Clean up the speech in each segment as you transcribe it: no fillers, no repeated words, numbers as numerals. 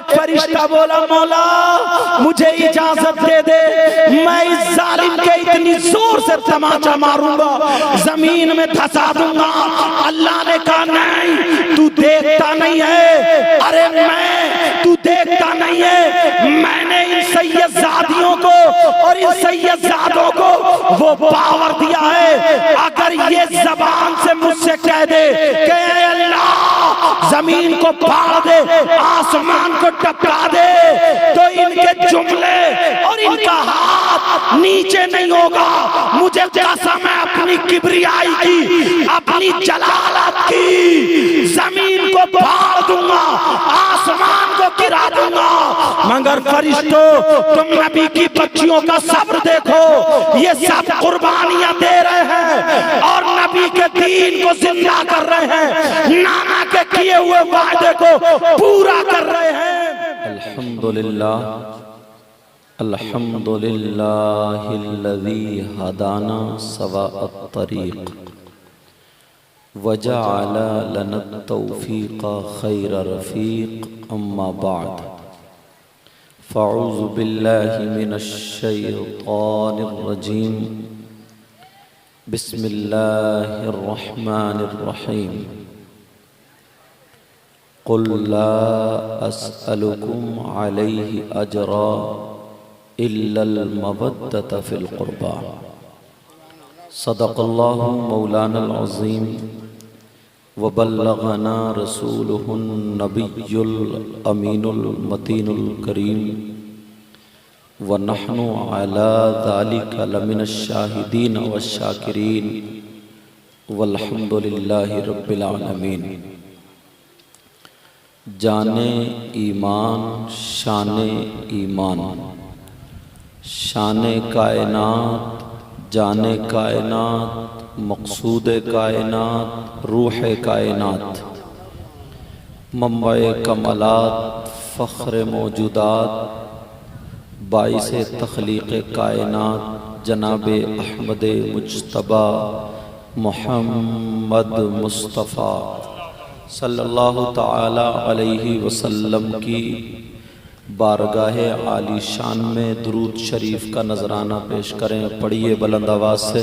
एक फरिश्ता बोला मौला मुझे इजाजत दे दे, मैं इस जालिम के इतनी जोर से तमाचा मारूंगा, जमीन में धंसा दूंगा। अल्लाह ने कहा नहीं, तू देखता नहीं है, अरे तू देखता नहीं है, मैंने इन सैयदजादियों को और इन सैयदजादों को वो पावर दिया है, अगर ये जबान से मुझसे कह दे कि अल्लाह जमीन को फाड़ दे, आसमान को टपका दे, तो इनके जुमले और इनका हाथ नीचे नहीं होगा। मुझे कसम है अपनी किबरियाई की, अपनी जलालत की, जमीन को फाड़ दूंगा, आसमान को गिरा दूंगा। मगर फरिश्तों तुम नबी की बच्चियों का सब्र देखो, ये सब कुर्बानियां दे रहे हैं और नबी के दीन को जिंदा कर रहे हैं, नाना के किए हुए वादे को पूरा कर रहे हैं। अल्हम्दुलिल्लाह अल्हम्दुलिल्लाहिल्लज़ी हदाना सवाअत तरीक़ वजअल लना तौफ़ीक़ खैर रफ़ीक़ अम्मा बाद फ़अऊज़ु बिल्लाहि मिनश शैतानिर रजीम बिस्मिल्लाहिर रहमानिर रहीम क़ुल ला अस्अलुकुम अलैहि अजरा इल्लल मवद्दत फ़िल क़ुरबा। सदक़ल्लाहु मौलानल अज़ीम व बल्लगना रसूलुहुन नबियुल अमीनुल मतीनुल करीम व नहनु अला ज़ालिका लमिनश शाहिदीन वश शाकिरीन वल्हम्दुलिल्लाहि रब्बिल आलमीन। जाने ईमान शाने ईमान, शाने कायनात जाने कायनात, मक़सूद कायनात, रूह कायनात, मंबए कमलात, फ़ख्र मौजूदात, बाइसे तख़लीक़ कायनात जनाबे अहमद मुज्तबा मुहम्मद मुस्तफ़ा सल्लल्लाहु तआला अलैहि वसल्लम की बारगाहे आली शान में दुरूद शरीफ का नजराना पेश करें। पढ़िए बुलंद आवाज़ से,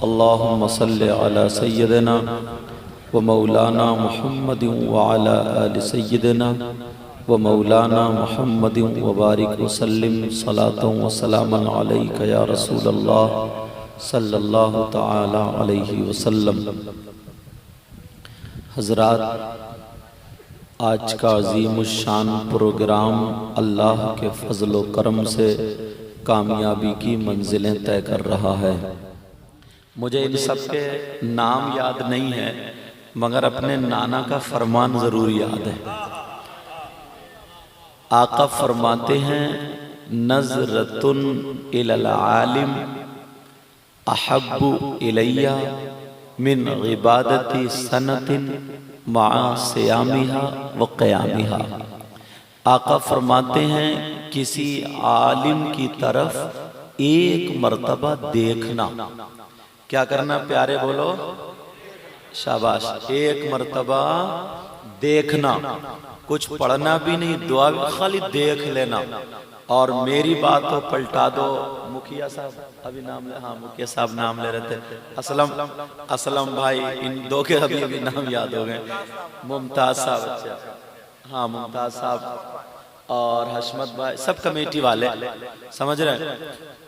अल्लाहुम्मा सल्लि अला सय्यदिना व मौलाना मुहम्मदिन व अला आलि सय्यदिना व मौलाना मुहम्मदिन व बारिक व सल्लिम सलातन व सलामन अलैका या रसूलल्लाह सल्लल्लाहु तआला अलैहि वसल्लम। हज़रात, आज का अज़ीमुश्शान प्रोग्राम अल्लाह के फज़ल व करम से कामयाबी की मंजिलें तय कर रहा है। मुझे इन सब के नाम याद नहीं है, मगर अपने नाना का फरमान ज़रूर याद है। आका फरमाते हैं, नज़रतुन इलल आलिम अहब्बु इलैया मिन इबादती सनतिन माआ सियामिहा व क़यामिहा। आका फरमाते हैं, किसी आलिम की तरफ एक मर्तबा देखना। क्या करना प्यारे बोलो, शाबाश, एक मर्तबा देखना, कुछ पढ़ना भी नहीं, दुआ भी, खाली देख लेना। और मेरी बात तो पलटा दो। मुखिया साहब अभी नाम ले, हाँ मुखिया साहब नाम ले रहे थे, असलम भाई, इन दो के अभी नाम याद हो गए। मुमताज साहब, अच्छा हाँ मुमताज साहब और हशमत भाई, सब कमेटी वाले, समझ रहे हैं।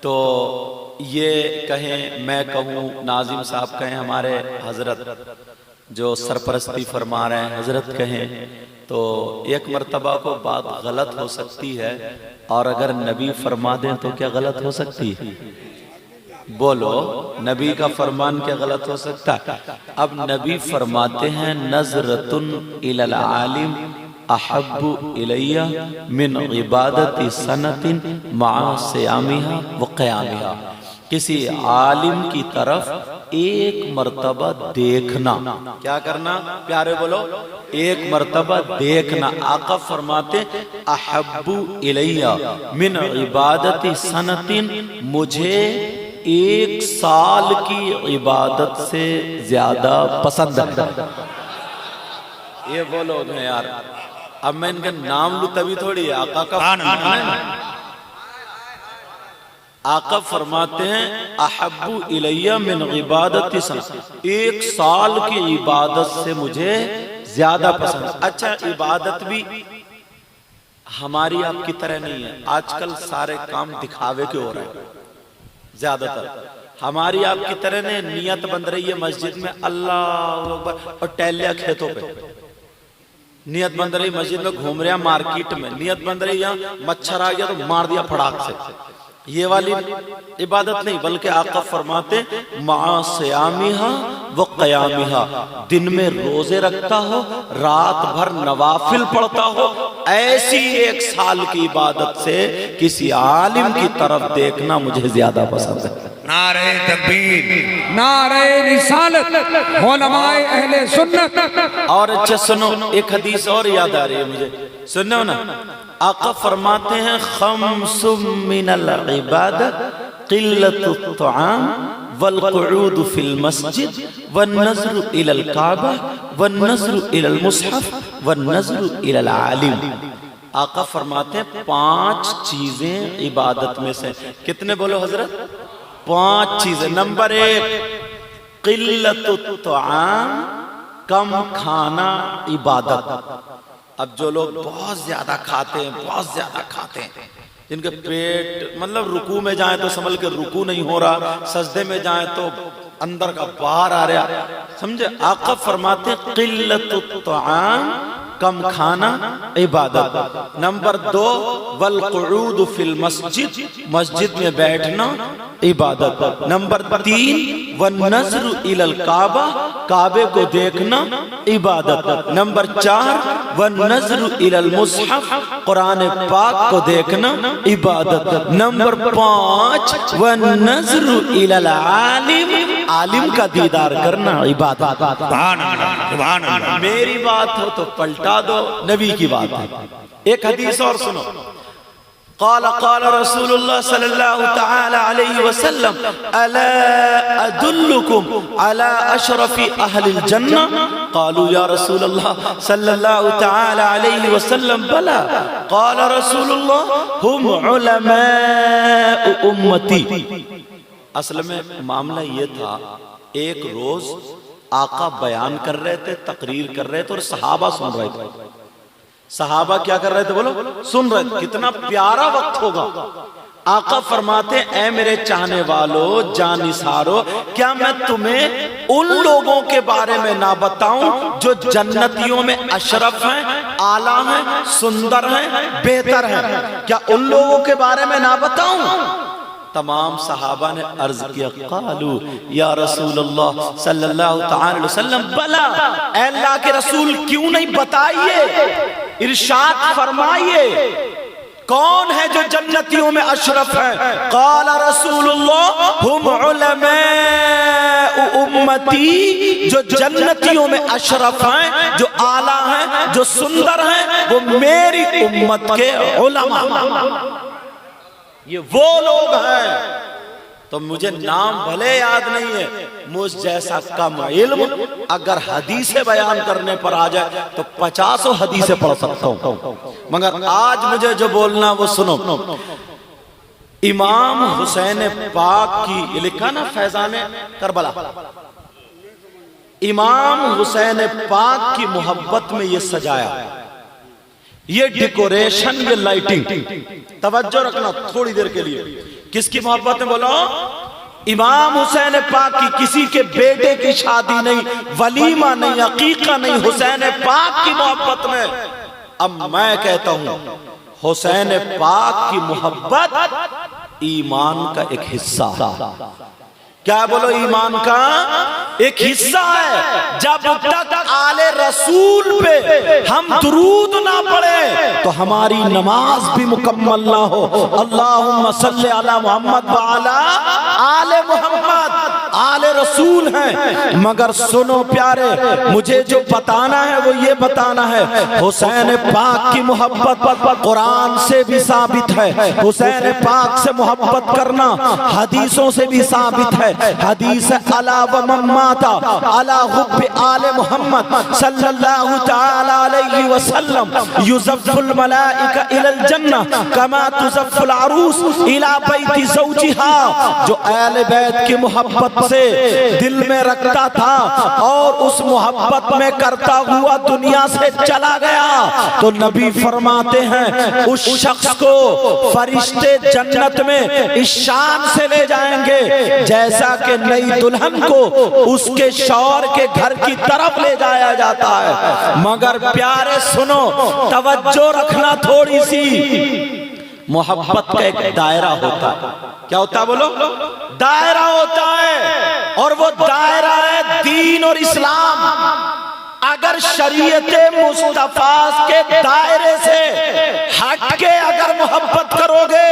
तो ये कहें, मैं कहूँ, नाजिम साहब कहें, हमारे हजरत जो सरपरस्ती फरमा रहे हैं हजरत कहें, तो एक मर्तबा को बात गलत हो सकती है, और अगर नबी फरमा दें तो क्या गलत हो सकती है? बोलो, नबी का फरमान क्या गलत हो सकता है? अब नबी फरमाते हैं, नज़रतुन इलल आलिम अहब्बु इलैया मिन इबादती सनतिन माआ सियामिहा व क़यामिहा। किसी आलिम की तरफ एक मर्तबा देखना। क्या करना प्यारे बोलो, एक मर्तबा देखना। आका फरमाते, अहब्बु इलैया मिन इबादती सनतिन, मुझे एक साल की इबादत से ज्यादा पसंद है। ये बोलो ना यार, अब मैं इनका नाम लूं तभी थोड़ी है, आका का आका फरमाते हैं अहब्बु इलैया मिन इबादति सना, 1 साल की इबादत से मुझे ज्यादा पसंद। अच्छा, इबादत भी हमारी आपकी तरह नहीं है। आजकल सारे काम दिखावे के हो रहे हैं ज्यादातर। हमारी आपकी तरह ने नियत बन रही है मस्जिद में अल्लाह अकबर और टहलिया खेतों पे, नियत बन रही मस्जिद में, घूम रहा मार्केट में, नियत बन रही यहाँ मच्छर आ गया तो मार दिया फड़ाक से। ये वाली इबादत नहीं, बल्कि आका फरमाते माआ सियामिहा व क़यामिहा, दिन में रोजे रखता हो, रात भर नवाफिल पढ़ता हो, ऐसी 1 साल की इबादत से किसी आलिम की तरफ देखना मुझे ज्यादा पसंद है। नारे तकबीर, नारे रिसालत, उलमाए अहले सुन्नत। और अच्छा सुनो, एक हदीस और याद आ रही है मुझे, सुनो ना। आका फरमाते हैं खम्सुम मिनल इबादत क़िल्लतुत तुआम वल क़ुऊद फिल मस्जिद वन नज़्रु इलल काबा वन नज़्रु इलल मुस्हफ वन नज़्रु इलल आलिम। आका फरमाते हैं 5 चीजें इबादत में से, कितने बोलो हजरत? 5 चीजें। नंबर 1 क़िल्लतुत तुआम, कम खाना इबादत। अब जो लोग बहुत ज्यादा खाते हैं, बहुत ज्यादा खाते हैं, जिनके पेट मतलब रुकू में जाए तो समझ के रुकू नहीं हो रहा, सजदे में जाए तो अंदर का बाहर आ रहा, समझे? आका फरमाते क़िल्लतुत तुआम, कम खाना इबादत। नंबर 2 वल क़ुऊद फिल मस्जिद, मस्जिद में बैठना इबादत। नंबर 3 वन नज़्रु इलल काबा, काबे को देखना इबादत। नंबर 4 वन नज़्रु इलल मुस्हफ, कुरान पाक को देखना इबादत। नंबर 5 वन नज़्रु इलल आलिम, आलिम का दीदार करना इबादत। सुभान अल्लाह। मेरी बात हो तो पलटा दो, नबी की बात है। एक हदीस और सुनो। क़ाल क़ाल रसूलुल्लाह सल्लल्लाहु तआला अलैहि वसल्लम अला अदुल्लुकुम अला अशरफि अहलिल जन्नह, क़ालू या रसूलल्लाह सल्लल्लाहु तआला अलैहि वसल्लम बला, क़ाल रसूलुल्लाह हुम उलमाउ उम्मती। असल में मामला ये था, एक रोज आका बयान कर रहे थे, तकरीर कर रहे थे और सहाबा सुन रहे थे। सहाबा क्या कर रहे थे बोलो? सुन रहे थे। कितना प्यारा वक्त होगा। आका फरमाते ऐ मेरे चाहने वालों, जानिसारो, क्या मैं तुम्हें उन लोगों के बारे में ना बताऊं जो जन्नतियों में अशरफ हैं, आला हैं, सुंदर हैं, बेहतर हैं? क्या उन लोगों के बारे में ना बताऊं? तमाम सहाबा ने अर्ज किया, क़ालू या रसूलल्लाह सल्लल्लाहु तआला अलैहि वसल्लम बला, ऐ अल्लाह के रसूल क्यों नहीं बताइए, इरशाद फरमाइए, कौन है जो जन्नतियों में अशरफ है? क़ाल रसूलुल्लाह हुम उलमाउ उम्मती, जो जन्नतियों में अशरफ हैं, जो आला हैं, जो सुंदर हैं, वो मेरी उम्मत के उलमा, ये वो लोग हैं। तो मुझे नाम भले याद नहीं है, मुझ जैसा कम इल्म अगर हदीसें बयान करने पर आ जाए तो 50 हदीसें पढ़ सकता हूं, मगर आज मुझे जो बोलना वो सुनो। इमाम हुसैन पाक की, लिखा ना फैजाने करबला, इमाम हुसैन पाक की मोहब्बत में ये सजाया, ये डेकोरेशन, ये लाइटिंग, तवज्जो रखना थोड़ी देर के लिए। किसकी मोहब्बत में बोलो? इमाम हुसैन पाक की। किसी के बेटे की शादी नहीं, वलीमा नहीं, अकीका नहीं, हुसैन पाक की मोहब्बत में। अब मैं कहता हूं हुसैन पाक की मोहब्बत ईमान का एक हिस्सा, क्या बोलो? ईमान का एक हिस्सा है। जब तक आले रसूल पे हम दुरूद ना पढ़े तो हमारी नमाज भी मुकम्मल ना हो। अल्लाहुम्मा सल्ली अला मुहम्मद व अला आले मुहम्मद। आले रसूल हैं। मगर सुनो प्यारे, मुझे जो बताना है वो ये बताना है, हुसैन पाक की मोहब्बत कुरान से भी साबित है, हुसैन पाक से मोहब्बत करना हदीसों से भी साबित है। हदीस अला व मम्माता अला हुब्बे आले मोहम्मद सल्लल्लाहु तआला अलैहि वसल्लम युज़फ़ुल मलाइका इलल जन्नह कमा तुज़फ़ुल अरूस इला बैति ज़ौजिहा। जो आले बैत की मोहब्बत से दिल में रखता था और उस मोहब्बत में करता हुआ दुनिया से चला गया, तो नबी फरमाते हैं उस शख्स को फरिश्ते जन्नत में इस शान से ले जाएंगे जैसा कि नई दुल्हन को उसके शौहर के घर की तरफ ले जाया जाता है। मगर प्यारे सुनो, तवज्जो रखना थोड़ी सी, मोहब्बत का एक दायरा होता है। क्या होता है बोलो? दायरा होता है, और वो दायरा है दीन और इस्लाम। अगर शरीयते मुस्तफा के दायरे से हट के अगर मोहब्बत करोगे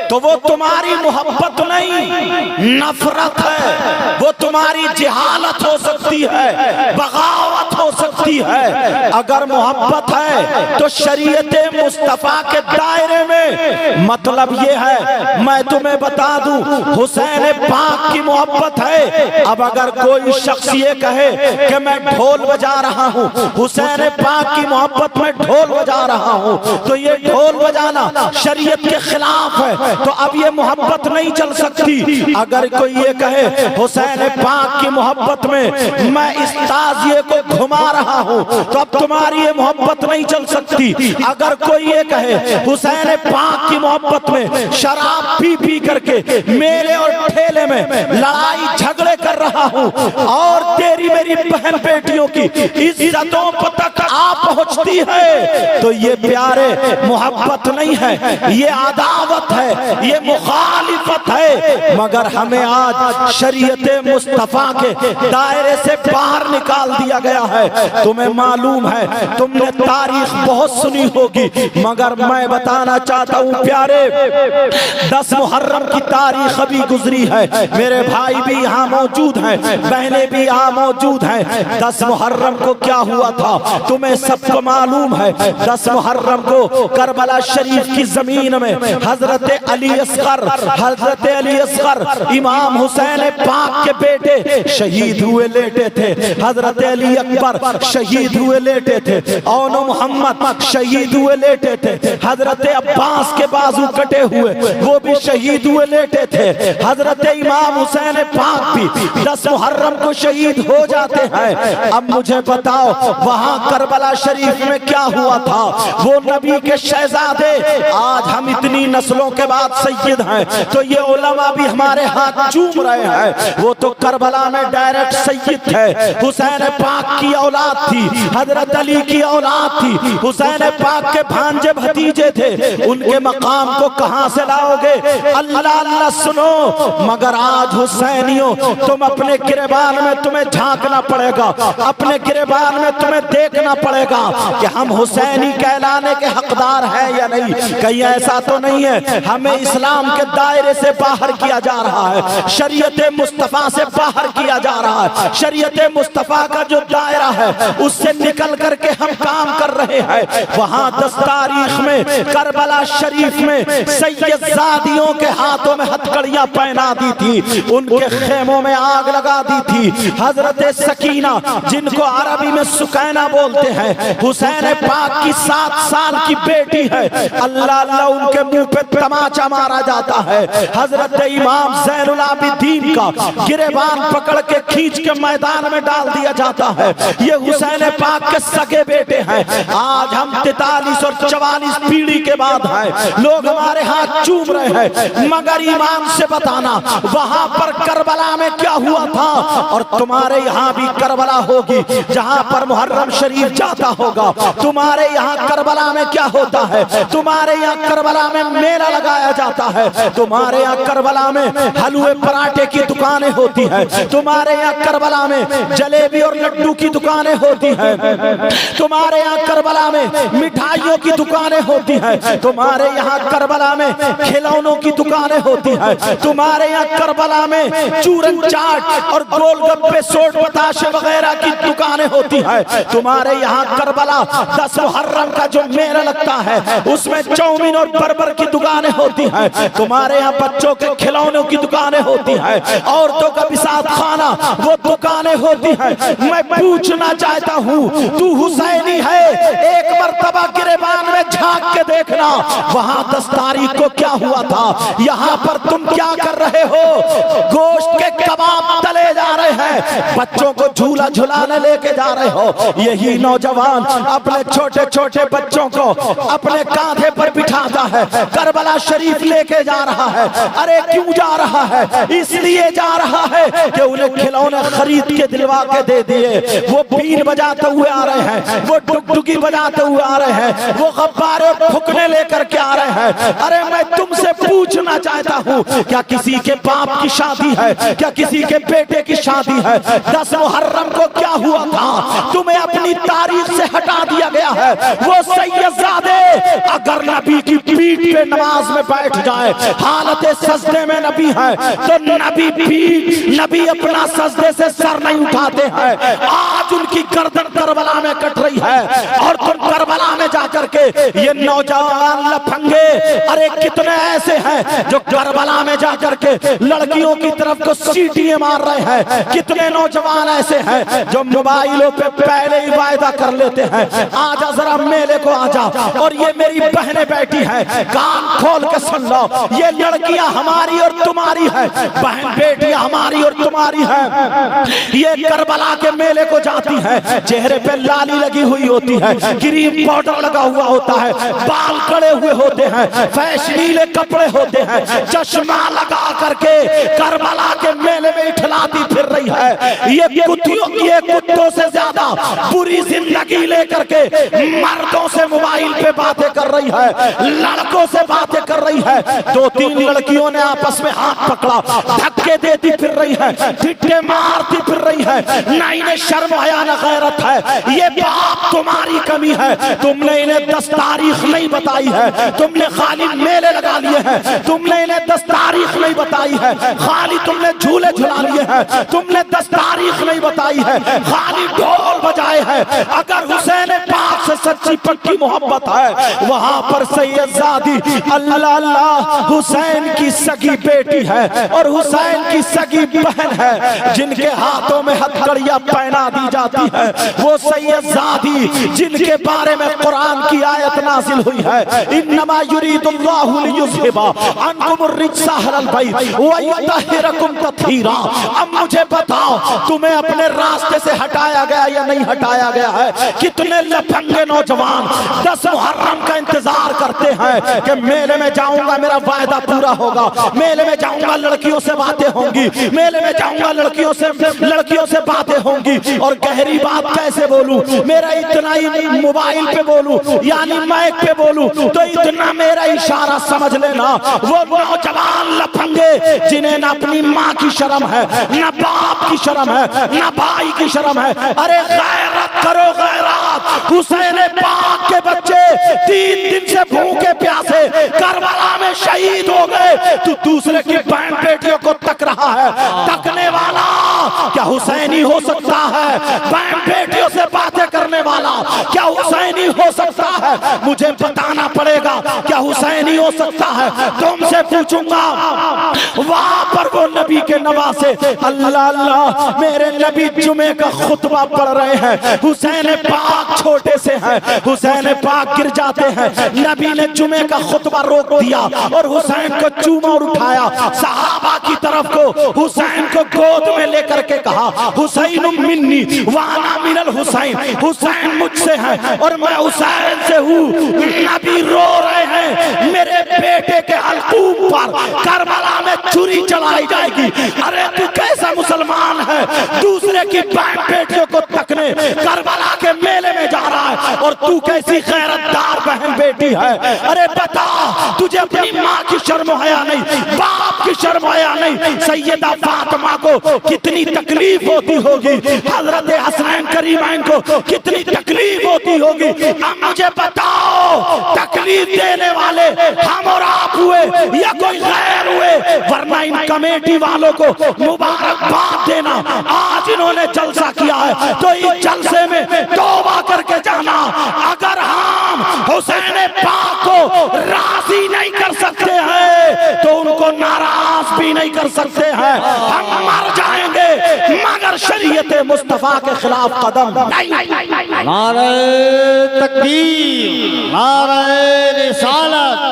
तो वो तुम्हारी मोहब्बत नहीं, नफरत है। वो तुम्हारी जिहालत हो सकती है, बगावत हो सकती है। अगर मोहब्बत है तो शरीयते मुस्तफा के दायरे में, मतलब ये है, मैं तुम्हें बता दूं, हुसैन पाक की मोहब्बत है। अब अगर कोई शख्स ये कहे कि मैं ढोल बजा रहा हूँ, हुसैन पाक की मोहब्बत में ढोल बजा रहा हूँ, तो ये ढोल बजाना शरीयत के खिलाफ है, तो अब ये मोहब्बत नहीं चल सकती। अगर कोई ये कहे हुसैन पाक की मोहब्बत में मैं इस ताजिए को घुमा रहा हूँ, तो अब तुम्हारी ये मोहब्बत नहीं चल सकती। अगर कोई ये कहे हुसैन पाक की मोहब्बत में शराब पी पी करके मेले और ठेले में लड़ाई झगड़े कर रहा हूँ और तेरी मेरी बहन बेटियों की इज्जतों तक आ पहुंचती है, तो ये प्यारे मोहब्बत नहीं है, ये अदावत है, ये मुखालिफत है। मगर हमें आज शरीयते मुस्तफा के दायरे से बाहर निकाल दिया गया है। तुम्हें मालूम है, तुमने तारीख बहुत सुनी होगी, मगर मैं बताना चाहता हूँ प्यारे, 10 मुहर्रम की तारीख अभी गुजरी है। मेरे भाई भी यहाँ मौजूद हैं, बहनें भी यहाँ मौजूद हैं। 10 मुहर्रम को क्या हुआ था तुम्हें सबको मालूम है। 10 मुहर्रम को करबला शरीफ की जमीन में हजरत अली असगर इमाम हुसैन पाक के बेटे शहीद हुए लेटे थे। हजरत अली अकबर शहीद हुए लेटे थे, औनो मोहम्मद शहीद हुए लेटे थे। हजरत अब्बास के बाजू कटे हुए वो भी शहीद हुए लेटे थे। हजरत इमाम हुसैन पाक भी 10 मुहर्रम को शहीद हो जाते हैं। अब मुझे बताओ वहां करबला शरीफ में क्या हुआ था? वो नबी के शहजादे, आज हम इतनी नस्लों के बाद सैयद हैं तो ये उलमा भी हमारे हाथ चूम रहे हैं, वो तो करबला में डायरेक्ट सैयद थे। हुसैन पाक की औलाद थी, हजरत अली की औलाद थी, हुसैन पाक के भांजे भतीजे थे। उनके मकाम को कहां से लाओगे? अल्लाह अल्लाह सुनो, मगर आज हुसैनियों तुम अपने गिरेबान में तुम्हें झांकना पड़ेगा, अपने गिरेबान में तुम्हें देखना पड़ेगा कि हम हुसैनी कहलाने के हकदार हैं या नहीं। कहीं ऐसा तो नहीं है हमें इस्लाम के दायरे से बाहर किया जा रहा है, शरीयत मुस्तफा से बाहर किया जा रहा है। शरीयत मुस्तफा का जो दायरा है उससे निकल करके हम काम कर रहे हैं। वहां 10 तारीख में करबला शरीफ में सैयदजादियों के हाथों में हथकड़ियां पहना दी थी, उनके खेमों में आग लगा दी थी। हजरत सकीना, जिनको अरबी में सुकैना बोलते हैं, हुसैन पाक की 7 साल की बेटी है, अल्लाह अल्लाह उनके मुंह पे तमाचा मारा जाता है। हजरत इमाम ज़ैनुल आबिदीन का गिरेबान पकड़ के खींच के मैदान में डाल दिया जाता है। ये हुसैन पाक के सगे बेटे हैं। आज हम 43 और 44 पीढ़ी के बाद हैं, लोग हमारे हाथ चूम रहे हैं, मगर ईमान से बताना वहां पर करबला में क्या हुआ था। और तुम्हारे यहाँ भी करबला होगी जहाँ पर मुहर्रम शरीफ जाता होगा। तुम्हारे यहाँ करबला में क्या होता है? तुम्हारे यहाँ करबला में मेला लगाया जाता है, तुम्हारे यहाँ करबला में हलवे पराठे की दुकानें होती है, तुम्हारे यहाँ करबला में जलेबी और लड्डू की दुकानें होती है, तुम्हारे यहाँ करबला में मिठाइयों की दुकानें होती है, तुम्हारे यहाँ करबला में खिलौनों की दुकानें होती है, तुम्हारे यहाँ करबला में चूरन चाट और गोलगप्पे सोट बताशे वगैरह की दुकानें होती है, तुम्हारे यहाँ करबला 10 मुहर्रम का जो मेला लगता है उसमें चाउमीन और बर्गर की दुकानें होती है, तुम्हारे यहाँ बच्चों के खिलौनों की दुकानें होती है, औरतों का पिसाब खाना वो दुकानें होती है। मैं पूछना चाहता हूँ, तू हुसैनी है, एक मर्तबा गिरेबान में झांक के देखना, वहां 10 तारीख को क्या हुआ था, यहाँ पर तुम क्या कर रहे हो? गोश्त के कबाब तले जा रहे हैं, बच्चों को झूला झुलाने लेके जा रहे हो। यही नौजवान अपने छोटे छोटे बच्चों को अपने कांधे पर बिठाता है, करबला शरीफ लेके जा रहा है। अरे क्यों जा रहा है? इसलिए जा रहा है कि उन्हें खिलौने खरीद के दिलवा के दे दिए। वो बीन बजाते हुए आ रहे हैं, वो डुगडुगी बजाते हुए आ रहे हैं, वो गब्बारे फुकने लेकर के आ रहे हैं। अरे मैं तुमसे पूछना चाहता हूँ, क्या किसी के बाप की शादी है? क्या किसी के बेटे की शादी है? 10 मुहर्रम को क्या हुआ था? तुम्हें अपनी तारीख से हटा दिया गया है। वो सैयदजादे अगर नबी की पीठ पे नमाज में बैठ जाए, हालत सजदे में नबी है, तो नबी अपना सजदे से सर नहीं उठाते हैं। आज उनकी गर्दन करबला में कट रही है और तुम करबला में जाकर के ये नौजवान लफंगे, अरे कितने ऐसे हैं जो करबला में जाकर के लड़कियों की तरफ को सीटियां मार रहे हैं। कितने नौजवान ऐसे हैं जो मोबाइलों पे पहले ही वायदा कर लेते हैं, आजा जरा मेले को आजा। और ये मेरी बहनें बैठी हैं, कान खोल के सुन लो, ये लड़कियां हमारी और तुम्हारी है, बहन बेटियां हमारी और तुम्हारी है। ये करबला के मेले को जाती है, चेहरे पे लाली लगी हुई होती है, क्रीम पाउडर लगा हुआ होता है, बाल कड़े हुए होते हैं, फैशनीले कपड़े होते हैं, चश्मा लगा करके करबला के मेले में इठलाती फिर रही है। ये कुत्तों से ज्यादा बुरी जिंदगी लेकर के मर्दों से मोबाइल पे बातें कर रही है, लड़कों से बातें कर रही है। 2-3 लड़कियों ने आपस में हाथ पकड़ा, धक्के देती फिर रही है, ठिट्ठे मारती फिर रही है। ना इन्हें शर्म हया न गैरत है। ये बाप तुम्हारी कमी है, तुमने इन्हें 10 तारीख नहीं बताई है, तुमने खाली मेले लगा लिए हैं, तुमने इन्हें 10 तारीख नहीं बताई है, खाली तुमने झूले झुला लिए हैं, तुमने 10 तारीख नहीं बताई है, खाली ढोल बजाए हैं। अगर हुसैन पाक से सच्ची पक्की मोहब्बत है, वहां पर सैयदजादी अल्लाह अल्लाह हुसैन की सगी बेटी है और हुसैन की सगी बहन है, जिनके हाथों में हथकड़ियां पहना दी जाती है। वो सैयदजादी जिनके बारे में कुरान की आयत नाजिल हुई है, इन्नमा युरीदुल्लाहु लियुज़हिबा अन्कुम अर्रिज्सा अहलल बैत व युतहिरकुम तत्हीरा। अब मुझे बताओ, तुम्हें अपने रास्ते से हटाया गया या नहीं हटाया गया है? कितने लफंगे नौजवान 10 मुहर्रम का इंतजार करते हैं कि मेले में जाऊंगा मेरा वायदा पूरा होगा, मेले में जाऊंगा लड़कियों से बातें होंगी, मेले में जाऊंगा लड़कियों से बातें होंगी। और गहरी बात कैसे बोलूं, मेरा इतना ही मोबाइल पे बोलूं यानी माइक पे बोलूं तो इतना मेरा इशारा समझ लेना। वो नौजवान लफंगे जिन्हें न अपनी माँ की शर्म है, न बाप की शर्म है, न भाई की शर्म है। अरे गैरत करो गैरत। हुसैन पाक के बच्चे 3 दिन से भूखे प्यासे करबला में शहीद हो गए, तू दूसरे की बहन बेटियों को तक रहा है। तकने वाला क्या हुसैनी हो सकता है? बहन बेटियों से बातें करने वाला क्या हुसैनी हो सकता है? मुझे बताना पड़ेगा क्या हुसैनी हो सकता है। तुमसे पूछूंगा, वहां पर वो नबी के नवासे अल्लाह अल्लाह मेरे नबी जुमे का खुतबा पढ़ रहे हैं, हुसैन पाक छोटे से हैं, हुसैन पाक गिर जाते हैं, नबी ने जुमे का खुतबा रोक दिया और हुसैन को चूमा और उठाया, सहाबा की तरफ को हुसैन को गोद में लेकर के कहा, हुसैन मिन्नी वाना मिनल हुसैन, हुसैन मुझसे है और मैं हुसैन से हूँ। नबी रो रहे हैं, मेरे बेटे के हलकूम पर करबला में छुरी चलाई जाएगी। अरे तू कैसा मुसलमान है, दूसरे की बहन बेटियों को तकने करबला के मेले में जा रहा है। है और तू कैसी गैरतदार बहन बेटी है। अरे बता, तुझे अपनी माँ की शर्म हया नहीं, बाप की शर्म हया नहीं। सैयदा फातिमा को कितनी तकलीफ होती होगी, हजरत हसनैन करीमैन को कितनी तकलीफ होती होगी। अब मुझे बताओ, तकलीफ देने वाले हम और आप हुए या कोई गैर हुए? वरना इन कमेटी वालों को मुबारकबाद देना। आज इन्होंने जलसा किया है तो इस जलसे में तौबा करके जाना। अगर हम हुसैन पाक को राजी नहीं कर सकते हैं तो उनको नाराज भी नहीं कर सकते हैं। हम मर जाएंगे मगर शरीयत मुस्तफा के खिलाफ कदम नहीं। नारे तकबीर, नारे रिसालत,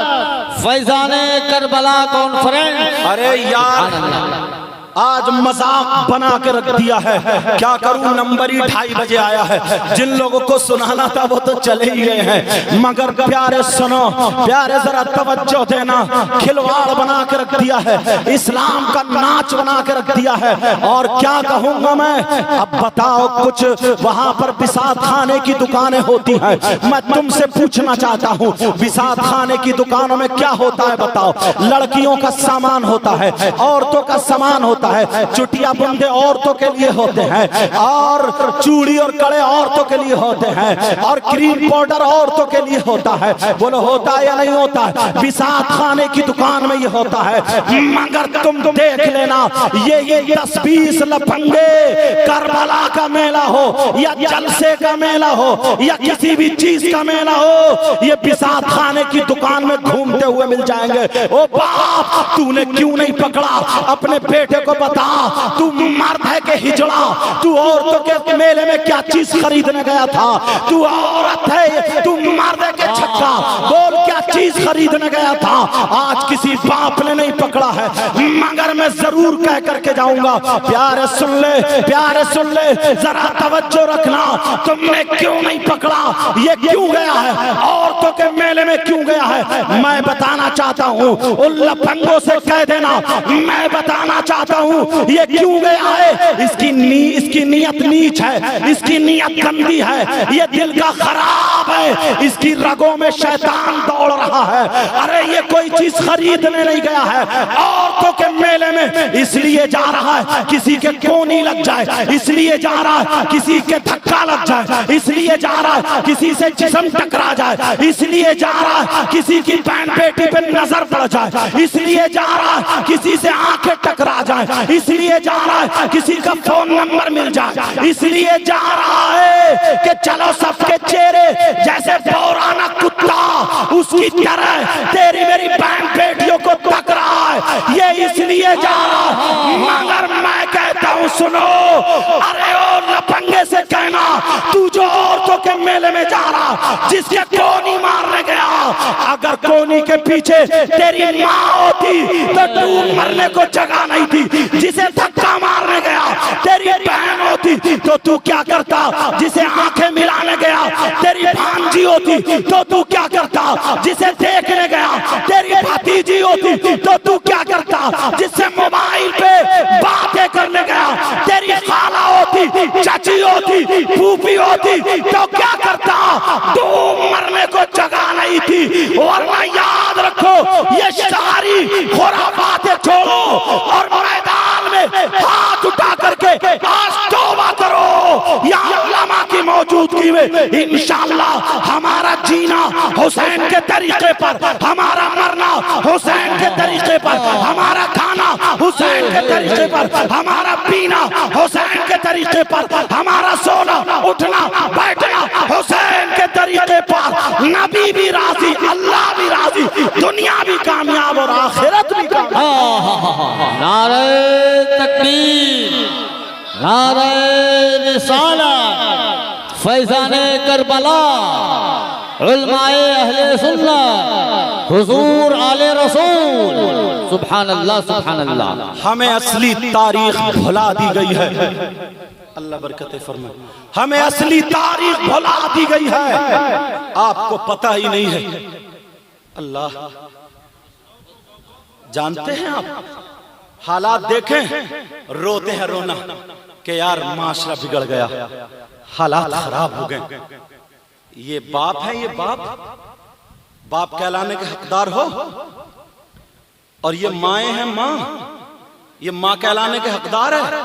फैजाने करबला कॉन्फ्रेंस। अरे यार, आज मजाक बना के रख दिया है। क्या करूं, नंबर ही 2:30 बजे आया है। जिन लोगों को सुनाना था वो तो चले ही गए हैं। मगर प्यारे सुनो, प्यारे जरा तवज्जो देना। खिलवाड़ बना के रख दिया है, इस्लाम का नाच बना के रख दिया है। और क्या कहूंगा मैं, अब बताओ, कुछ वहां पर बिसात खाने की दुकानें होती हैं। मैं तुमसे पूछना चाहता हूँ, बिसात खाने की दुकानों में क्या होता है बताओ? लड़कियों का सामान होता है, औरतों का सामान होता है, चुटिया बुंदे औरतों के लिए होते हैं, और चूड़ी और कड़े औरतों के लिए होते हैं, और क्रीम पाउडर औरतों के लिए होता है। बोलो होता है या नहीं होता है? बिसात खाने की दुकान में ये होता है। मगर तुम देख लेना, ये 10-20 लफंगे करबला का मेला हो या जलसे का मेला हो या किसी भी चीज का मेला हो, ये बिसात खाने की दुकान में घूमते हुए मिल जाएंगे। ओ बाप, तूने क्यों नहीं पकड़ा अपने बेटे को? बता, तू मर्द है कि हिजड़ा? तू औरतों के मेले में क्या चीज खरीदने गया था? तू औरत है, तू मर्द है कि छक्का? बोल, क्या चीज खरीदने गया था? आज किसी बाप ने नहीं पकड़ा है, मगर मैं जरूर कह करके जाऊंगा। प्यारे सुन ले, प्यारे सुन ले, जरा तवज्जो रखना। तुमने क्यों नहीं पकड़ा? ये क्यों गया है? औरतों के मेले में क्यों गया है? मैं बताना चाहता हूँ, उन लफंगों से कह देना, मैं बताना चाहता हूँ ये क्यों गया है। इसकी नीयत नीच है, इसकी नीयत गंदी है, ये दिल का खराब है, इसकी रगों में शैतान दौड़ रहा है। अरे ये कोई चीज खरीदने नहीं गया है औरतों के मेले में, इसलिए जा रहा है किसी के कोनी लग जाए, इसलिए जा रहा है किसी के धक्का लग जाए, इसलिए जा रहा है किसी से जिस्म टकरा जाए, इसलिए जा रहा है किसी की बहन बेटी पे नजर पड़ जाए, इसलिए जा रहा है किसी से आंखें टकरा जाए, इसलिए जा रहा है किसी का फोन नंबर मिल जाए, इसलिए जा रहा है कि चलो सबके चेहरे जैसे बौराना कुत्ता उसकी तरह तेरी मेरी बहन बेटियों को तक रहा है, ये इसलिए जा रहा है। मगर मैं कहता हूँ सुनो, अरे ओ लफंगे से कहना, तू जो औरतों के मेले में जा रहा, जिसके कोनी मारने गया, अगर कोनी के पीछे तेरी माँ होती तो तू मरने को जगह नहीं थी, जिसे धक्का मारने गया तेरी बहन होती तो तू क्या करता? जिसे आंखें मिलाने गया तेरी भांजी होती तो तू क्या करता? जिसे देखने गया तेरी भतीजी होती तो तू क्या करता? जिससे मोबाइल पे बातें करने गया तेरी खाला होती, चाची होती, फूफी होती तो क्या करता? तू मरने को जगह नहीं थी। वरना याद रखो, ये सारी खुराफातें छोड़ो और मैदान में हाथ उठा करके आज तौबा करो। यहाँ उलमा की मौजूदगी में इंशाअल्लाह हमारा जीना हुसैन के तरीके पर, हमारा मरना हुसैन के तरीके पर, हमारा खाना हुसैन के तरीके पर, हमारा पीना हुसैन के तरीके पर, हमारा सोना उठना बैठना हुसैन के तरीके पर। नबी भी राजी, अल्लाह भी राजी, दुनिया भी कामयाब और आखिरत भी कामयाब। नारे तकबीर, नारे रिसालत, फैजाने करबला, उलमाए अहले सुन्नत, हुजूर आले रसूल। सुभान अल्लाह, सुभान अल्लाह। हमें असली तारीख भुला दी गई है, अल्लाह बरकत फरमाए। हमें असली तारीख भुला दी गई है, आपको पता ही नहीं है। अल्लाह, जानते हैं आप, हालात देखें, रोते हैं रोना कि यार माशरा बिगड़ गया, हालात खराब हो गए। ये बाप है, ये बाप बाप कहलाने के हकदार हो, और ये माएं हैं, मां, ये मां कहलाने के हकदार है।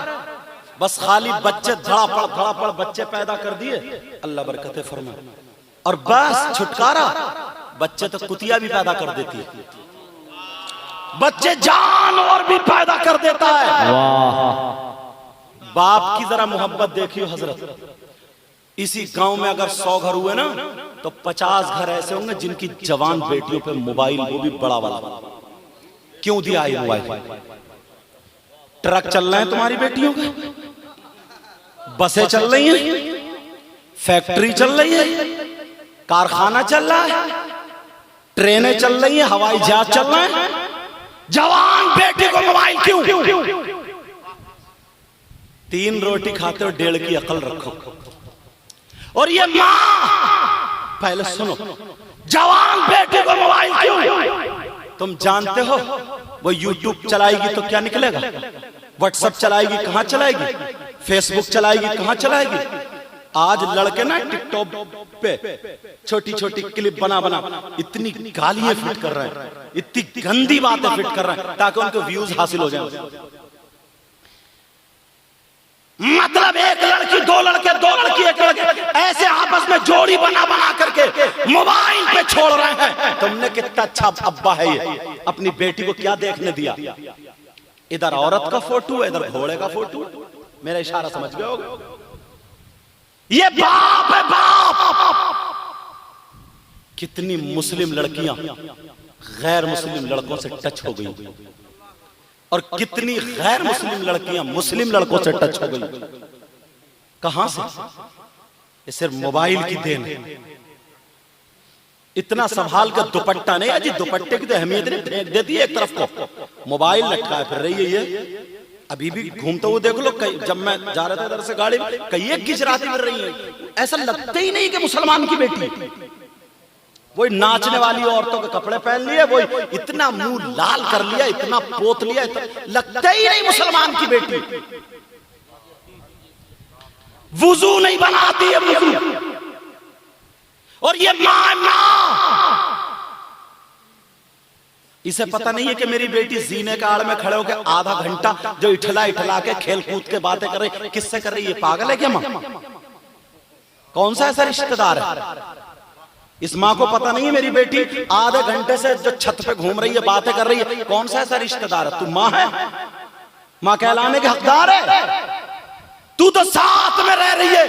बस खाली बच्चे धड़ापड़ बच्चे पैदा कर दिए, अल्लाह बरकतें फरमाए, और बस छुटकारा। बच्चे तो कुतिया भी पैदा कर देती है, बच्चे जानवर भी पैदा कर देता है। बाप की जरा मोहब्बत देखियो हजरत। इसी गांव में अगर 100 घर हुए ना, तो 50 घर ऐसे होंगे जिनकी जवान बेटियों पे मोबाइल, वो भी बड़ा वाला। क्यों दिया ये मोबाइल? ट्रक चल रहे हैं तुम्हारी बेटियों के, बसें चल रही हैं, फैक्ट्री चल रही है, कारखाना चल रहा है, ट्रेनें चल रही हैं, हवाई जहाज चल रहे हैं। जवान बेटी को मोबाइल क्यों? 3 रोटी खाते हो, 1.5 की अकल रखो। और ये मां, पहले सुनो, जवान बेटी को मोबाइल क्यों? तुम जानते हो वो YouTube चलाएगी तो क्या निकलेगा? WhatsApp चलाएगी, कहां चलाएगी? Facebook चलाएगी, कहां चलाएगी? आज लड़के ना टिकटॉक पे छोटी छोटी क्लिप बना इतनी गालियां फिट कर रहे हैं, इतनी गंदी बातें फिट कर रहे हैं ताकि उनको व्यूज हासिल हो जाए। मतलब एक लड़की, 2 लड़के, 2 लड़की, 1 लड़के, ऐसे आपस में जोड़ी बना करके मोबाइल पे छोड़ रहे हैं। तुमने कितना अच्छा अब्बा है ये, अपनी बेटी को क्या देखने दिया? इधर औरत का फोटो है, इधर घोड़े का फोटो। मेरा इशारा समझ गए होगे? ये बाप है, बाप। कितनी मुस्लिम लड़कियां गैर मुस्लिम लड़कों से टच हो गई, और कितनी गैर मुस्लिम लड़कियां मुस्लिम लड़कों से टच हो गई। कहां से? ये सिर्फ मोबाइल की देन है। इतना संभाल कर दुपट्टा नहीं, अजी दुपट्टे की तो अहमियत नहीं, फेंक देती है एक तरफ को, मोबाइल लटकाए फिर रही है। ये अभी भी घूमते हुए देख लो, जब मैं जा रहा था इधर से गाड़ी में, कई एक गिजराती फिर रही है। ऐसा लगता ही नहीं कि मुसलमान की बेटी, वही नाचने वाली औरतों के कपड़े पहन लिए, वही इतना मुंह लाल कर लिया, इतना पोत लिया, लगता ही नहीं मुसलमान की बेटी। वुजू नहीं बनाती है, वुजू। और ये मां, इसे पता नहीं है कि मेरी बेटी जीने का आड़ में खड़े होकर आधा घंटा जो इठला के खेल कूद के बातें कर रही, किससे कर रही है? पागल है क्या मां? कौन सा ऐसा रिश्तेदार है? इस मां को पता नहीं है मेरी बेटी आधे घंटे से जो छत पे घूम रही है, बातें कर रही है, कौन सा ऐसा रिश्तेदार है? तू मां है, मां कहलाने के हकदार है। तू तो साथ में रह रही है,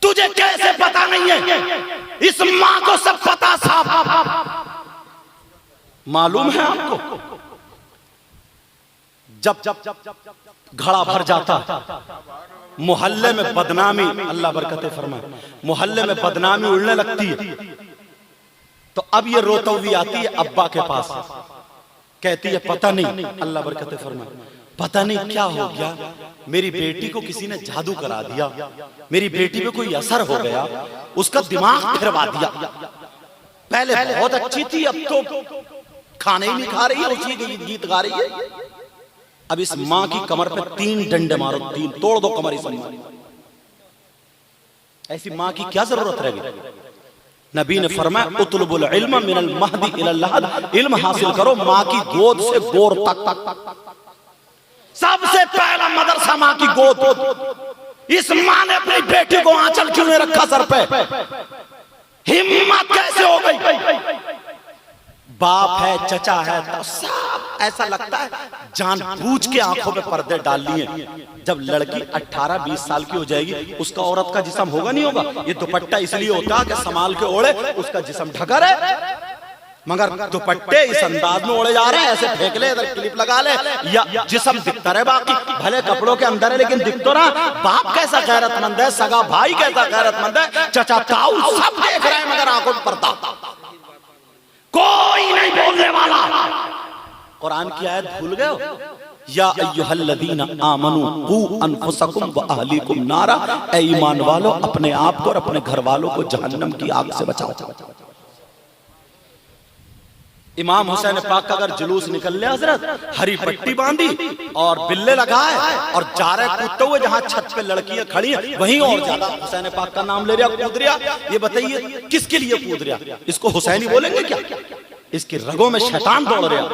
तुझे कैसे पता नहीं है? इस मां को सब पता साफ मालूम है आपको। जब घड़ा भर जाता, मोहल्ले में बदनामी, अल्लाह बरकतें फरमाए, मोहल्ले में बदनामी उड़ने लगती है, तो अब ये रोती हुई आती है अब्बा के पास, कहती है पता नहीं, अल्लाह बरकतें फरमाए, पता नहीं क्या हो गया, मेरी बेटी को किसी ने जादू करा दिया, मेरी बेटी पे कोई असर हो गया, उसका दिमाग फिरवा दिया। पहले बहुत अच्छी थी, अब तो खाने ही नहीं खा रही है, उसी के गीत गा रही है। अब इस मां की कमर पे 3 डंडे मारो, 3 तोड़ दो कमर इस मां। ऐसी मां की क्या जरूरत रह गई? नबी ने फरमाया उतलुबुल इल्म मिनल महदी इलल लहद, इल्म हासिल करो मां की गोद से गोर तक। सबसे पहला मदरसा मां की गोद। इस मां ने अपनी बेटी को आंचल क्यों नहीं रखा सर पे? हिम्मत कैसे हो गई? बाप है, चचा है, तो सब ऐसा लगता है जानबूझ के आंखों पे पर्दे डाल लिए। जब लड़की 18-20 साल की हो जाएगी, उसका औरत का जिस्म होगा नहीं होगा? ये दुपट्टा इसलिए होता है कि संभाल के ओढ़े, उसका जिस्म ढका रहे। मगर दुपट्टे इस अंदाज में ओढ़े जा रहे हैं, ऐसे फेंक ले, इधर क्लिप लगा ले, या जिस्म दिखता रहे, बाकी भले कपड़ों के अंदर है लेकिन दिख तो रहा। बाप कैसा गैरतमंद है, सगा भाई कैसा गैरतमंद है, चचा ताऊ सब देख रहे हैं, मगर आंखों में पर्दा, कोई नहीं बोलने वाला। कुरान की आयत भूल गए हो? या अय्युहल्लज़ीना आमनू कू अनफुसकुम व अहलीकुम नारा, ऐ ईमान वालों अपने आप को और अपने घर वालों को जहन्नम की आग से बचाओ। इमाम हुसैन पाक का अगर जुलूस निकल ले हजरत, हरी पट्टी बांधी और बिल्ले लगाए और जा रहे कूदते हुए, जहां छत पे लड़कियां खड़ी हैं वहीं और ज्यादा हुसैन पाक का नाम ले रहा, कूद रहा। ये बताइए किसके लिए कूद रहा? इसको हुसैनी बोलेंगे क्या? इसकी रगों में शैतान दौड़ रहा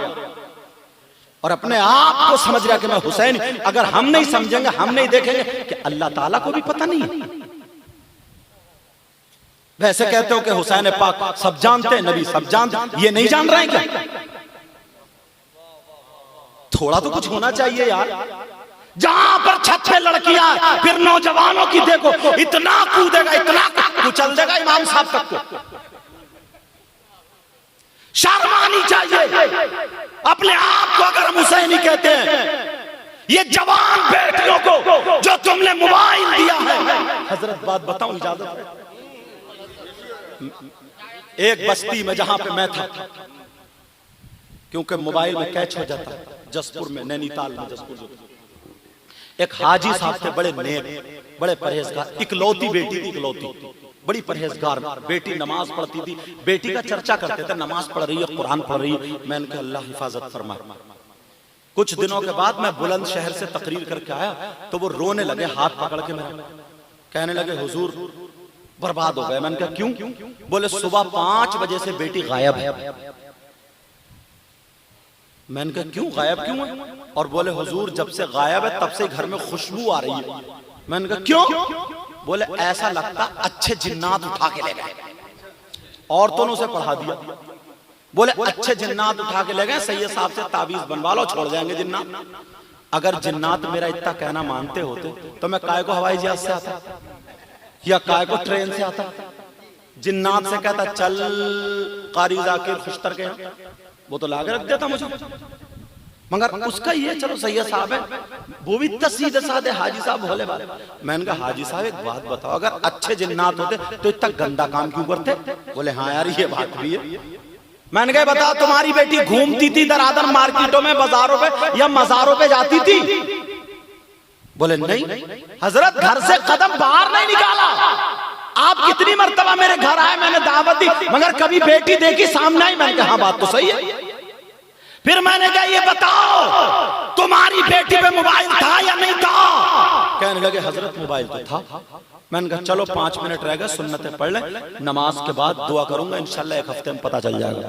और अपने आप को समझ रहा कि मैं हुसैन। अगर हम नहीं समझेंगे, हम नहीं देखेंगे कि अल्लाह ताला को भी पता नहीं है। वैसे कहते हो कि हुसैन पाक सब जानते हैं, नबी सब जानते हैं, ये नहीं जान रहे हैं क्या? थोड़ा तो कुछ होना चाहिए यार। जहां पर छत पे लड़कियां, फिर नौजवानों की देखो, इतना कूदेगा, इतना कुचल देगा इमाम साहब तक को। शर्म आनी चाहिए अपने आप को। अगर हम हुसैनी कहते हैं, ये जवान बेटियों को जो तुमने मोबाइल दिया है, हजरत बात बताऊं, इजाजत है? एक बस्ती में जहां पे मैं था, क्योंकि मोबाइल में कैच हो जाता, जसपुर में, नैनीताल में, जसपुर, एक हाजी साहब थे, बड़े नेक, बड़े परहेजगार, इकलौती बेटी थी, इकलौती, बड़ी परहेजगार बेटी, नमाज पढ़ती थी। बेटी का चर्चा करते थे, नमाज पढ़ रही है, कुरान पढ़ रही है। मैंने कहा अल्लाह हिफाजत फरमाए। कुछ दिनों के बाद मैं बुलंदशहर से तकरीर करके आया तो वो रोने लगे, हाथ पकड़ के मेरा, कहने लगे हुजूर बर्बाद हो गए। मैंने कहा क्यों? बोले सुबह 5 बजे से बेटी गायब है। मैंने कहा क्यों, गायब क्यों है? और बोले हुजूर जब से गायब है तब से घर में खुशबू आ रही है। मैंने कहा क्यों? बोले ऐसा लगता अच्छे जिन्नात उठा के ले गए। औरतों ने उसे पढ़ा दिया। बोले अच्छे जिन्नात उठा के ले गए, सैयद साहब से ताबीज बनवा लो, छोड़ जाएंगे जिन्नात। अगर जिन्नात मेरा इतना कहना मानते होते तो मैं काय को हवाई जहाज से आता या काय को ट्रेन से आता? जिन्नात से कहता चल कारी जाकिर खुशतर के, वो तो लाके रख देता मुझे। मगर उसका ये चलो सैयद साहब है, वो भी सीधे साधे हाजी साहब भोले वाले। मैंने कहा हाजी साहब एक बात बताओ, अगर अच्छे जिन्नात होते तो इतना गंदा काम क्यों करते? बोले हाँ यार ये बात भी है। मैंने कहा बताओ तुम्हारी बेटी घूमती थी दरादर मार्केटों में, बाजारों पे या मजारों पे जाती थी? बोले नहीं हजरत, घर से कदम बाहर नहीं निकाला। आप कितनी मर्तबा मेरे घर आए, मैंने दावत दी, मगर कभी बेटी देखी सामने आई? मैंने कहा हाँ बात तो सही है। फिर मैंने कहा ये बताओ तुम्हारी बेटी पे मोबाइल था या नहीं था? कहने लगे हजरत मोबाइल तो था। मैंने कहा चलो 5 मिनट रह गए, सुन्नतें पढ़ लें, नमाज के बाद दुआ करूंगा, इंशाल्लाह 1 हफ्ते में पता चल जाएगा।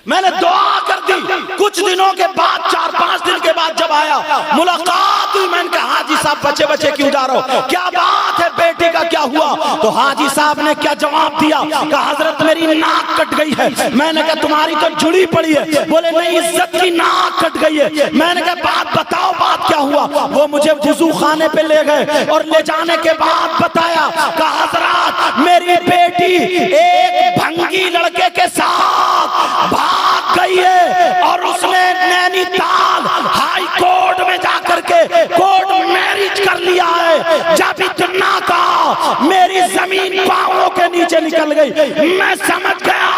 मैंने दुआ कर दी। कुछ दिनों के बाद, 4-5 दिन के बाद जब आया, मुलाकात हुई, मैंने कहा हाजी साहब बचे बचे क्यों जा रहे हो, क्या बात है, बेटी का क्या हुआ? तो हाजी साहब ने क्या जवाब दिया? कहा हजरत मेरी नाक कट गई है। मैंने कहा तुम्हारी तो जुड़ी पड़ी है। बोले नहीं इज्जत की नाक कट गई है। मैंने कहा बात बताओ, बात क्या हुआ? वो मुझे वुजू खाने पे ले गए और ले जाने के बाद बताया, कहा हजरत मेरी बेटी एक भंगी लड़के के साथ भाग गई है और उसने नैनीताल हाई कोर्ट में जाकर के कोर्ट मैरिज कर लिया है। जब इतना कहा मेरी जमीन पांवों के नीचे निकल गई। मैं समझ गया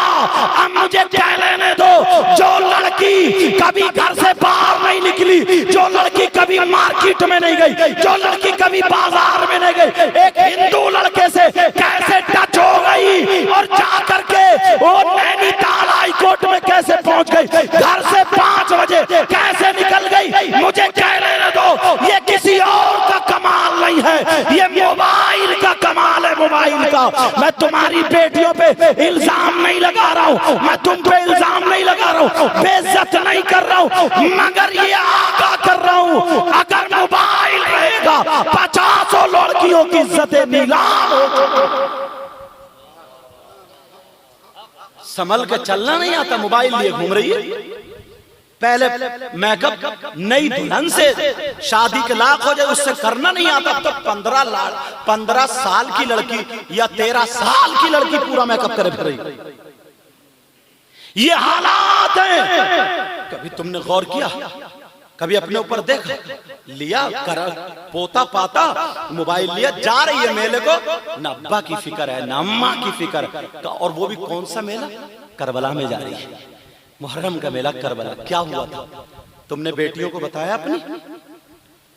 अब मुझे कह लेने दो। जो लड़की कभी घर से बाहर नहीं निकली, जो लड़की कभी मार्केट में नहीं गई, जो लड़की कभी बाजार में नहीं गई, एक हिंदू लड़के से कैसे टच हो गई और जाकर के वो नैनीताल हाई कोर्ट में कैसे पहुंच गई, घर से 5 बजे कैसे निकल गई, मुझे कह लेने दो। ये किसी और का कमाल नहीं है, ये मोबाइल का कमाल है, मोबाइल का। मैं तुम्हारी बेटियों पे इल्जाम नहीं लगा रहा हूँ, मैं तुम पे इल्जाम नहीं लगा रहा हूँ, बेइज्जत नहीं कर रहा हूँ, मगर ये आगाह कर रहा हूँ अगर मोबाइल रहेगा 50 लड़कियों की इज्जतें नीलाम हो। संभल के चलना नहीं आता, मोबाइल लिए घूम रही है। पहले मेकअप नई दुल्हन से शादी के लायक हो जाए उससे करना नहीं आता, तो 15 साल की लड़की या 13 साल की लड़की पूरा मेकअप करे फिर रही। ये हालात हैं। कभी तुमने गौर किया? कभी अपने ऊपर देखा? लिया कर पोता पाता मोबाइल लिया, जा रही है मेले को, न अब्बा की फिक्र है न अम्मा की फिक्र। और वो भी कौन सा मेला? करबला में जा रही है, मुहर्रम का मेला करबला। क्या हुआ था? तुमने बेटियों को बताया? अपनी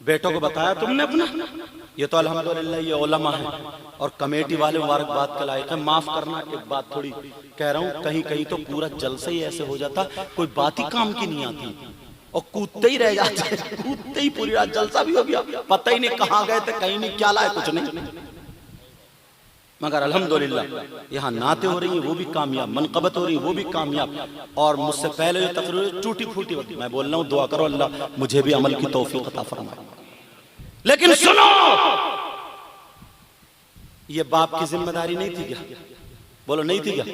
बेटों को बताया तुमने? अपना ये तो अल्हम्दुलिल्लाह ये उलमा है और कमेटी वाले मुबारकबाद के लायक है। माफ करना, एक बात थोड़ी कह रहा हूँ, कहीं कहीं तो पूरा जलसा ही ऐसे हो जाता कोई बात ही काम की नहीं आती और कूदते ही रह जाते, कूदते ही पूरी रात जलसा भी हो गया, पता ही नहीं कहाँ गए थे, कहीं नहीं क्या लाए, कुछ नहीं। मगर अल्हम्दुलिल्लाह यहाँ नाते हो रही है वो भी कामयाब, मनकबत हो रही है वो भी कामयाब। और मुझसे पहले जो तकरीर टूटी फूटी होती, मैं बोल रहा हूँ दुआ करो अल्लाह मुझे भी अमल की तौफीक अता फरमाए। लेकिन सुनो, ये बाप की जिम्मेदारी नहीं थी क्या? बोलो नहीं थी क्या?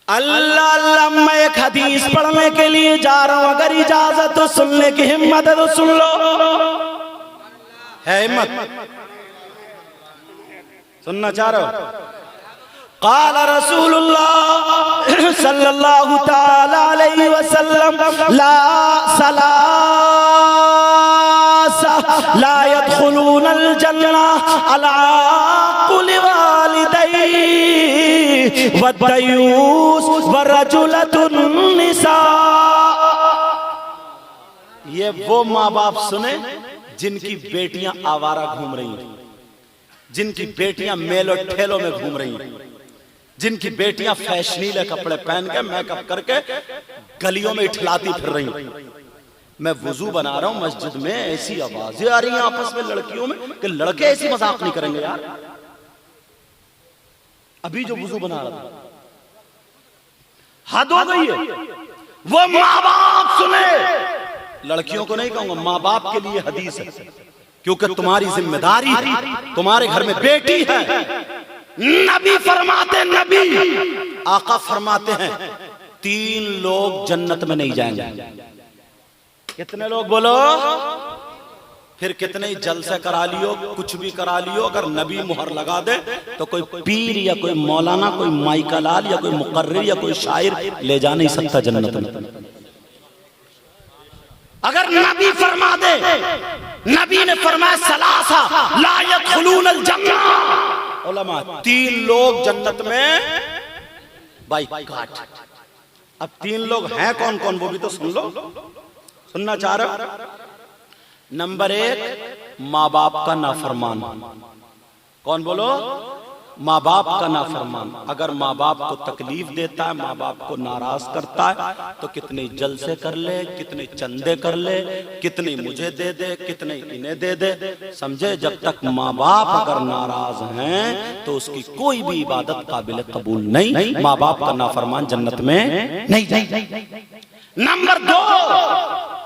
अल्लाह अल्लाह, मैं एक हदीस पढ़ने के लिए जा रहा हूं, अगर इजाजत तो सुनने की हिम्मत है तो सुन लो। है हिम्मत? सुनना चाह रहे हो? क़ाल रसूलुल्लाह सल्लल्लाहु तआला अलैहि वसल्लम ला सलासा ला यदखुलूनल जन्नह अला कुल वालिदैहि वद्दयूस वरजुलतुन निसा। ये वो माँ बाप सुने जिनकी बेटियां आवारा घूम रही हैं, जिनकी बेटियां मेलो ठेलों में घूम रही हैं, जिनकी बेटियां फैशनीले कपड़े पहन के मेकअप करके गलियों में इठलाती फिर रही हैं। मैं वुजू बना रहा हूं मस्जिद में, ऐसी आवाजें आ रही हैं आपस में लड़कियों में कि लड़के ऐसी मजाक नहीं करेंगे यार। अभी जो वुजू बना रहा था, हद हो गई है। वो माँ बाप सुने, लड़कियों को नहीं कहूंगा, माँ बाप के लिए हदीस है, क्योंकि तुम्हारी जिम्मेदारी, तुम्हारे घर में बेटी है। नबी फरमाते, नबी आका फरमाते हैं 3 लोग जन्नत में नहीं जाएंगे। कितने लोग बोलो? फिर कितने ही जलसे करा लियो, कुछ भी करा लियो, अगर नबी मुहर लगा दे तो कोई पीर या कोई मौलाना, कोई माइका लाल या कोई मुकर्रिर या कोई शायर ले जा नहीं सकता जन्नत में। अगर नबी फरमा दे, नबी ने फरमाया सलासा ला यदखुलूनल जन्नह, उलमा 3 लोग जन्नत में बाइकाट। अब 3 लोग हैं कौन कौन, वो भी तो सुन लो, सुनना चाह रहे हो? नंबर 1 माँ बाप का नाफरमान। कौन बोलो? माँ बाप का नाफरमान। अगर माँ बाप को तकलीफ देता है, माँ बाप को नाराज करता है, तो कितने जलसे कर ले, कितने चंदे कर ले, कितने मुझे दे दे, कितने इन्हें दे दे, समझे? जब तक माँ बाप अगर नाराज हैं तो उसकी कोई भी इबादत काबिल कबूल नहीं। माँ बाप का नाफरमान जन्नत में नहीं जाएगा। नंबर 2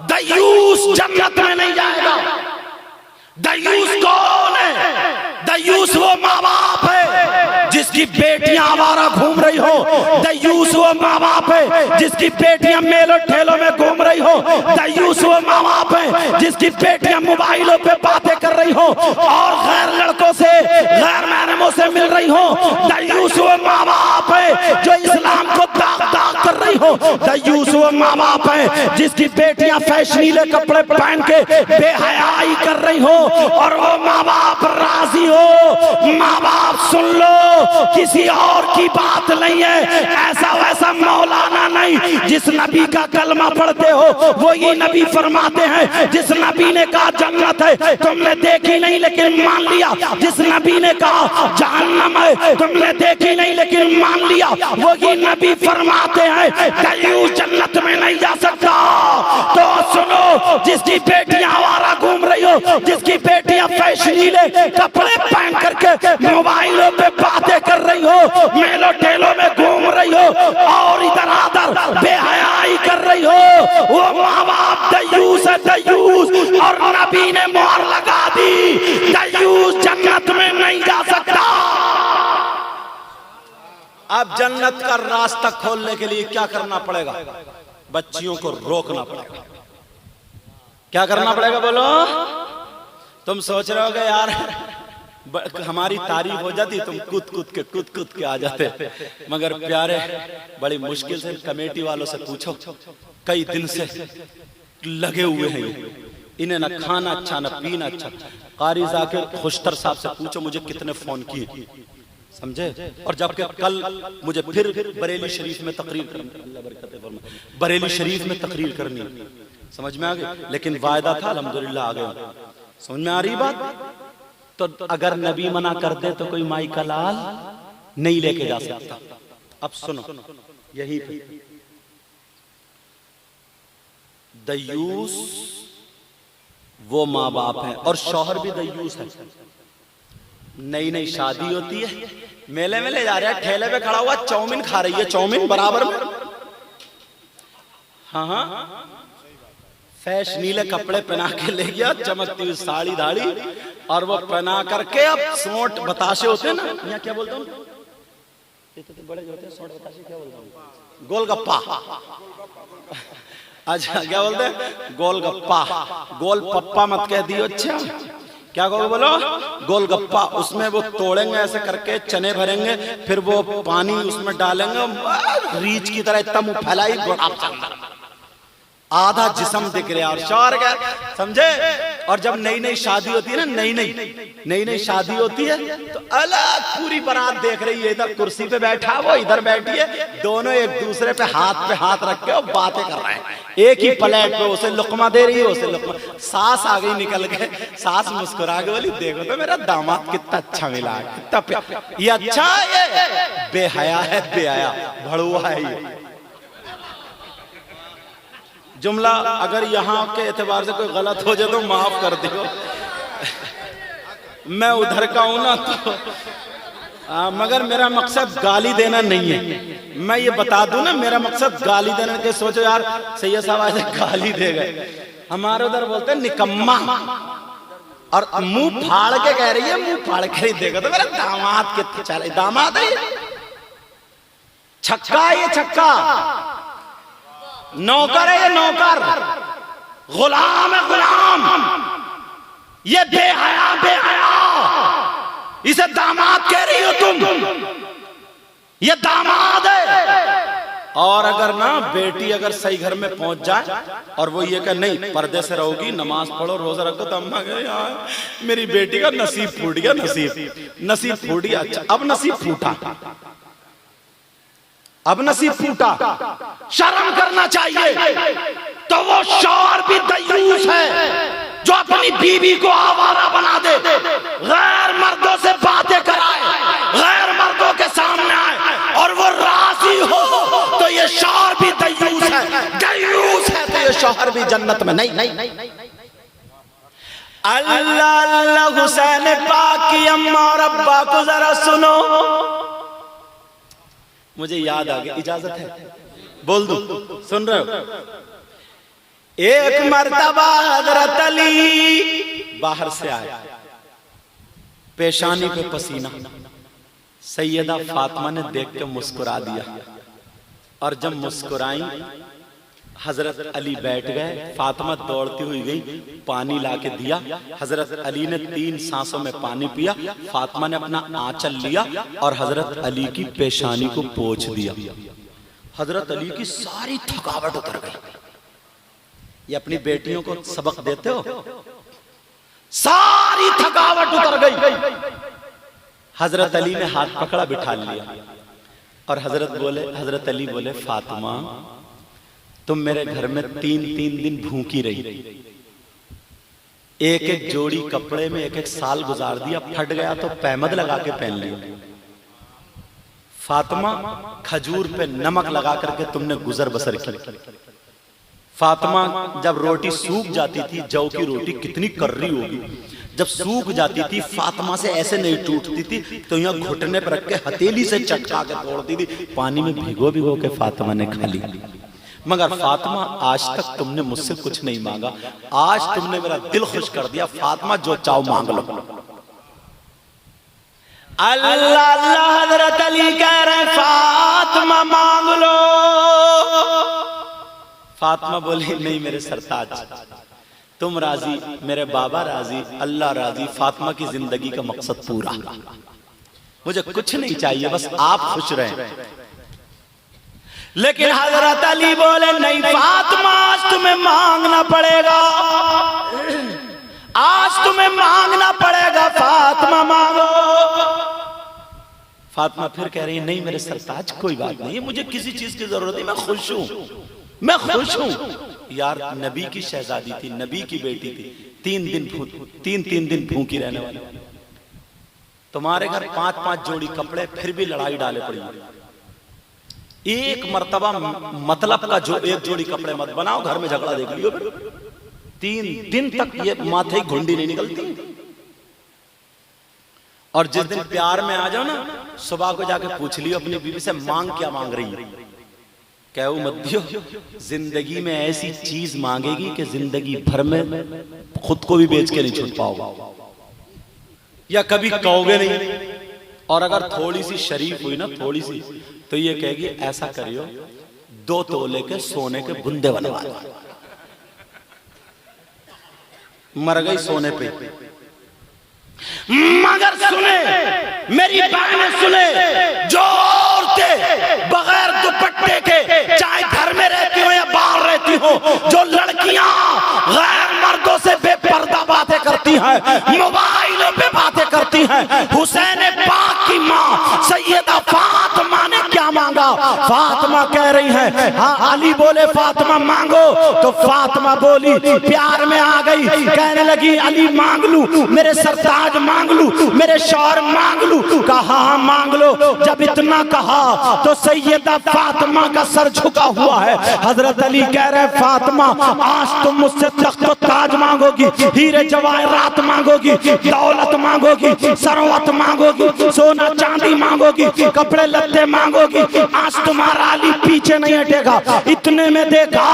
दयूस जन्नत में नहीं जाएगा। दयूस कौन है? दयूस वो माँ बाप है जिसकी बेटियां आवारा घूम रही हो। दयूस वो माँ बाप है जिसकी बेटियां मेलों ठेलों में घूम रही हो। दयूस वो माँ बाप है जिसकी बेटियां मोबाइलों पे बातें कर रही हो और गैर लड़कों से, गैर महरमों से मिल रही हो। दयूस वो माँ बाप है जो इस्लाम को दाग दाग कर रही हो। दयूस वो माँ बाप है जिसकी बेटियां फैशनीले कपड़े पहन के बेहयाई कर रही हो और वो माँ बाप राजी हो। माँ बाप सुन लो, किसी और की बात नहीं है, ऐसा वैसा मौलाना नहीं। जिस नबी का कलमा पढ़ते हो वो ये नबी फरमाते हैं, जिस नबी ने कहा जन्नत है तुमने देखी नहीं लेकिन मान लिया, जिस नबी ने कहा जहन्नम है तुमने देखी नहीं लेकिन मान लिया, वो ये नबी फरमाते हैं दयूस जन्नत में नहीं जा सकता। तो सुनो, जिसकी बेटियां आवारा घूम रही हो, जिसकी बेटियां फैशनीले कपड़े पहन करके मोबाइलों पे बातें कर रही हो, मेलों ठेलों में घूम रही हो और इधर आधर बेहयाई कर रही हो, वो माँ बाप दयूस है, दयूस। और नबी ने मोहर लगा दी, दयूस जन्नत में नहीं जा सकता। अब जन्नत का रास्ता खोलने के लिए क्या करना पड़ेगा? बच्चियों को रोकना पड़ेगा। क्या करना पड़ेगा बोलो? तुम सोच रहे होगे यार हमारी तारीफ हो जाती, तुम कूद कूद के आ जाते, मगर प्यारे बड़ी मुश्किल से कमेटी वालों से पूछो, कई दिन से लगे हुए हैं इन्हें ना खाना अच्छा ना पीना अच्छा। कारी जाकिर खुशतर साहब से पूछो मुझे कितने फोन किए, समझे? और जबकि कल मुझे फिर बरेली शरीफ में तकरीर करनी, बरेली शरीफ में तकरीर करनी, समझ में आ गई, लेकिन वायदा था अल्हम्दुलिल्लाह आ गया। समझ में आ रही बात? तो अगर नबी मना कर दे तो कोई माई का लाल नहीं लेके जा सकता। अब सुनो, यही पे दयूस वो माँ बाप हैं और शौहर भी दयूस है। नई नई शादी होती है, मेले में ले जा रहा है, ठेले पे खड़ा हुआ चाउमीन खा रही है, चाउमीन बराबर में, हाँ हाँ, फैश नीले कपड़े पहना के ले गया, चमकती हुई साड़ी दाढ़ी, और वो पहना करके अब सोंठ बताशे होते हैं ना, यहाँ क्या बोलते हैं, बड़े जो होते हैं सोंठ बताशे, क्या बोलते हैं, गोलगप्पा, अच्छा क्या बोलते हैं, गोलगप्पा, गोल पप्पा मत कह दियो, अच्छा क्या कहोगे बोलो, गोलगप्पा। उसमें वो तोड़ेंगे ऐसे करके, चने भरेंगे, फिर वो पानी उसमें डालेंगे, रीछ की तरह इतना मुंह फैलाई, आधा जिस्म दिख रहा और शौहर क्या समझे। और जब नई नई शादी होती है ना, नई नई शादी होती है तो अलग पूरी बारात देख रही है, इधर कुर्सी पे बैठा, वो इधर बैठी है, दोनों एक दूसरे पे हाथ रख के और बातें कर रहे हैं, एक ही प्लेट पे, उसे लुकमा दे रही है, उसे लुकमा। सास आ गई निकल के, सास मुस्कुरा के बोली देखो तो मेरा दामाद कितना अच्छा मिला, कितना ये अच्छा, ये बेहया है, बेहया भड़ुआ है ये। जुमला अगर यहाँ के एतबार से कोई गलत हो जाए तो माफ कर दियो, मैं उधर का हूं ना तो, मगर मेरा मकसद गाली देना नहीं है। मैं ये बता दूं ना, मेरा मकसद गाली देना के सोचो यार सैयद साहब ऐसे गाली दे गए, हमारे उधर बोलते हैं निकम्मा, और मुंह फाड़ के कह रही है, मुंह फाड़ के देखो तो मेरा दामाद कितना चले, दामाद है छक्का, ये छक्का, नौकर है ये नौकर, गुलाम है गुलाम, ये बेहया बेहया, इसे दामाद कह रही हो तुम, ये दामाद है। और अगर ना बेटी अगर सही घर में पहुंच जाए और वो ये कह नहीं पर्दे से रहोगी, नमाज पढ़ो, रोजा रखो, तो अम्मा कहे यार मेरी बेटी का नसीब फूट गया, नसीब फूट गया। अच्छा अब नसीब फूटा, अब नसीब फूटा, शर्म करना चाहिए। तो वो शौहर भी दयूस है जो अपनी बीवी को आवारा बना दे, गैर मर्दों से बातें कराए, गैर मर्दों के सामने आए और वो राजी हो, तो ये शौहर भी दयूस है, दयूस है तो ये शौहर भी जन्नत में नहीं। अल्लाह अल्लाह, हुसैन पाक की अम्मा और अब्बा को जरा सुनो, मुझे याद आ गया, इजाजत है बोल दूं, सुन रहे हो। एक मर्तबा हजरत अली बाहर से आए, पेशानी पे पसीना, सैयदा फातिमा ने देख के मुस्कुरा दिया, और जब मुस्कुराई हजरत अली बैठ गए, फातिमा दौड़ती हुई गई, पानी लाके दिया, हजरत अली ने 3 सांसों में पानी पिया, फातिमा ने अपना आंचल लिया और हजरत अली की पेशानी को पोंछ दिया, हजरत अली की सारी थकावट उतर गई। ये अपनी बेटियों को सबक देते हो, सारी थकावट उतर गई। हजरत अली ने हाथ पकड़ा, बिठा लिया, और हजरत अली बोले फातिमा तुम मेरे घर में 3 दिन भूखी रही, एक जोड़ी कपड़े में एक साल गुजार दिया, फट गया तो पैमद लगा के पहन लिया। फातिमा खजूर पे नमक लगा करके तुमने गुजर बसर की। फातिमा जब रोटी सूख जाती थी, जौ की रोटी कितनी कर्री होगी, जब सूख जाती थी फातिमा से ऐसे नहीं टूटती थी, तो यहाँ घुटने पर रख के हथेली से चटका के तोड़ती थी, पानी में भिगो के फातिमा ने खा ली। मगर फातिमा आज तक तुमने मुझसे कुछ नहीं मांगा, आज तुमने मेरा दिल खुश कर दिया, फातिमा जो चाहो मांग लो। अल्लाह अल्लाह, हजरत अली कह रहे फातिमा मांग लो। फातिमा बोली नहीं मेरे सरताज, तुम राजी, मेरे बाबा राजी, अल्लाह राजी, फातिमा की जिंदगी का मकसद पूरा, मुझे कुछ नहीं चाहिए, बस आप खुश रहें। लेकिन हजरत अली बोले नहीं फातिमा, आज तुम्हें मांगना पड़ेगा, आज तुम्हें मांगना पड़ेगा, फातिमा मांगो। फातिमा फिर कह रही है नहीं मेरे सरताज कोई बात नहीं, मुझे किसी चीज की जरूरत नहीं, मैं खुश हूं, मैं खुश हूं। यार नबी की शहजादी थी, नबी की बेटी थी, 3 दिन भूखी रहने वाली, तुम्हारे घर 5-5 जोड़ी कपड़े, फिर भी लड़ाई डाले पड़ी। एक मर्तबा मतलब का जो एक जोड़ी कपड़े मत बनाओ, घर में झगड़ा देख लियो। 3 दिन तक ये माथे की घुंडी नहीं निकलती। और जिस दिन प्यार में आ जाओ ना, सुबह को जाके पूछ लियो अपनी बीवी से, मांग क्या मांग रही है। कहू मत दियो, जिंदगी में ऐसी चीज मांगेगी कि जिंदगी भर में खुद को भी बेच के नहीं छूट पाओगे, या कभी कहोगे नहीं। और अगर थोड़ी सी शरीफ हुई ना, थोड़ी सी, तो ये कहेगी ऐसा करियो 2 तोले के सोने के बुंदे बनवा दो। मर गई सोने पे। मगर सुने मेरी बहनें, सुने, जो औरतें बगैर दुपट्टे के चाहे घर में रहती हो या बाहर रहती हो, जो लड़कियां गैर मर्दों से बेपर्दा बातें करती हैं, मोबाइलों पे बातें करती हैं, हुसैन पाक की मां सैयदा फातिमा ने क्या मांगा? फातिमा कह रही है, हाँ अली बोले फातिमा मांगो, तो फातिमा बोली, प्यार में आ गई, कहने लगी अली मांग लूं, मेरे सरताज मांग लूं, मेरे शौहर मांग लूं। कहा हाँ मांग लो। जब इतना कहा तो सैयदा फातिमा का सर झुका हुआ है। हजरत अली कह रहे फातिमा, आज तुम मुझसे तख्त ताज मांगोगी, हीरे जवाहरात मांगोगी, दौलत मांगोगी, सरवत मांगोगी, सोना चांदी मांगोगी, कपड़े लत्ते मांगोगी, आज तुम्हारा अली पीछे नहीं हटेगा। इतने में देखा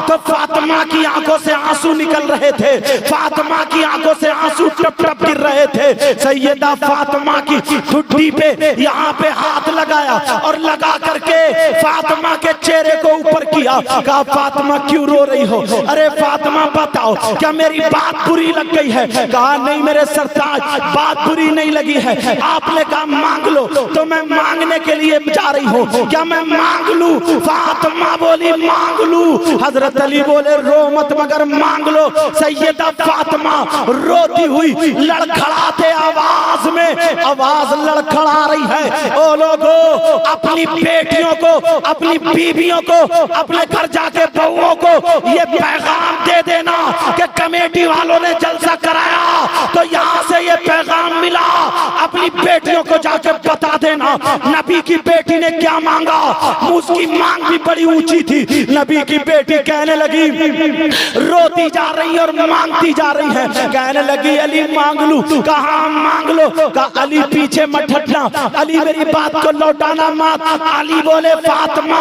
तो फातिमा की आंखों से आंसू निकल रहे थे, फातिमा की आंखों से आंसू टप टप गिर रहे थे। सैयदा फातिमा की ठुड्डी पे यहाँ पे हाथ लगाया और लगा करके फातिमा के चेहरे को ऊपर किया। कहा फातिमा क्यों रो रही हो? अरे फातिमा बताओ क्या मेरी बात बुरी लग गई है? कहा नहीं मेरे सरताज, बात बुरी नहीं लगी है। आपने कहा मांग लो, तो मैं मांगने के लिए जा रही हूँ, क्या मैं मांग लूं? फातिमा बोली मांग लूं। हजरत अली बोले रो मत मगर मांग लो। सैयदा फातिमा रोती हुई लड़खड़ाते आवाज में, आवाज लड़खड़ा रही है, ओ लोगों अपनी बेटियों को, अपनी बीवियों को, अपने घर जाके बहुओं को ये पैगाम दे देना कि कमेटी वालों ने जलसा कराया तो यहाँ से ये पैगाम मिला, अपनी बेटियों को जाके बता देना नबी की बेटी ने क्या मांगा। उसकी मांग भी बड़ी ऊंची थी। नबी की बेटी कहने लगी, रोती जा रही और मांगती जा रही है, कहने लगी अली मांग लूं। कहा मांग लो। कहा अली पीछे मत हटना, अली मेरी बात को लौटाना मत। अली बोले फातिमा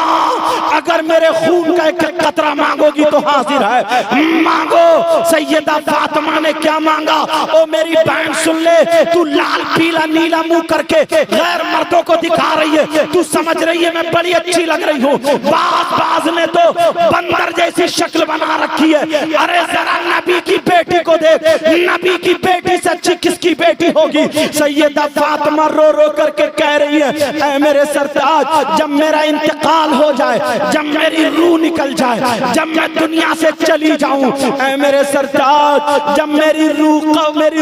अगर मेरे खून का एक कतरा मांगोगी तो हाजिर है, मांगो। सैयदा फातिमा ने क्या मांगा? ओ मेरी बहन सुन ले, तू लाल पीला नीला मुंह करके गैर मर्दों को दिखा रही है, तू समझ रही है मैं बड़ी अच्छी लग रही हूँ, बाज ने तो बंदर जैसी शक्ल बना रखी है। अरे जरा नबी की बेटी को देख, नबी की बेटी से अच्छी किसकी बेटी होगी? सैयदा फातिमा रो रो करके कह रही है, ऐ मेरे सरताज जब मेरा इंतकाल हो जाए, जब मेरी रूह निकल जाए, जब मैं दुनिया से चली जाऊं, ऐ मेरे सरताज जब मेरी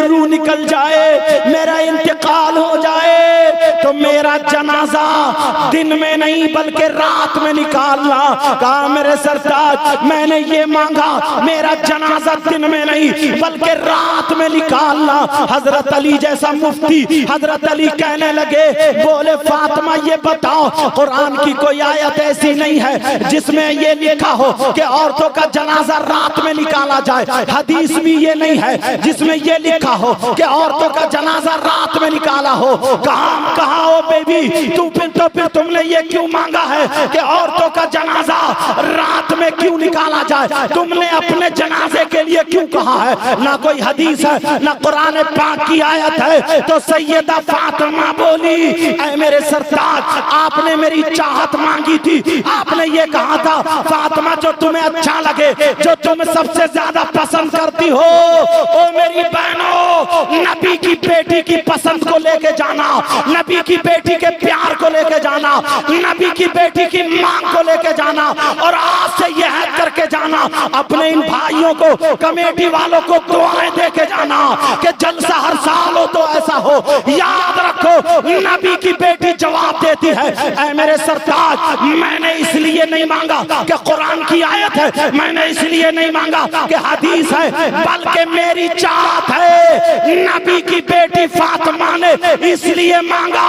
रूह निकल जाए, मेरा इंतकाल हो जाए, तो मेरा जनाजा दिन में नहीं बल्कि रात में निकालना। कहा मेरे सरताज मैंने ये मांगा, मेरा जनाजा दिन में नहीं बल्कि रात में निकालना। हजरत अली जैसा मुफ्ती, हजरत अली कहने लगे, बोले फातिमा ये बताओ कुरान की कोई आयत ऐसी नहीं है जिसमें ये लिखा हो कि औरतों का जनाजा रात में निकाला जाए? हदीस भी ये नहीं है जिसमें ये लिखा हो कि औरतों का जनाजा रात में निकाला हो। कहा हो बेबी तू फिर तुमने ये क्यों मांगा है कि औरतों का जनाजा रात में क्यों निकाला जाए? तुमने अपने जनाजे के लिए क्यों कहा है? ना कोई हदीस है ना कुरान पाक की आयत है। तो सैयदा फातिमा बोली, ऐ मेरे सरताज आपने मेरी चाहत मांगी थी, आपने ये कहा था फातिमा जो तुम्हें अच्छा लगे, जो तुम सबसे ज्यादा पसंद करती हो, ओ मेरी बहनों नबी की बेटी की पसंद को लेके जाना, नबी की बेटी के प्यार को लेके जाना, नबी की बेटी की मांग को लेके जाना, और आज से ये है करके जाना अपने इन भाइयों को, कमेटी वालों को दुआएं दे के जाना कि जलसा हर साल हो तो ऐसा हो। याद रखो नबी की बेटी जवाब देती है, ऐ मेरे सरताज, मैंने इसलिए नहीं मांगा कि कुरान की आयत है, मैंने इसलिए नहीं मांगा कि हदीस है, बल्कि मेरी चाहत है नबी की बेटी फातिमा ने इसलिए मांगा।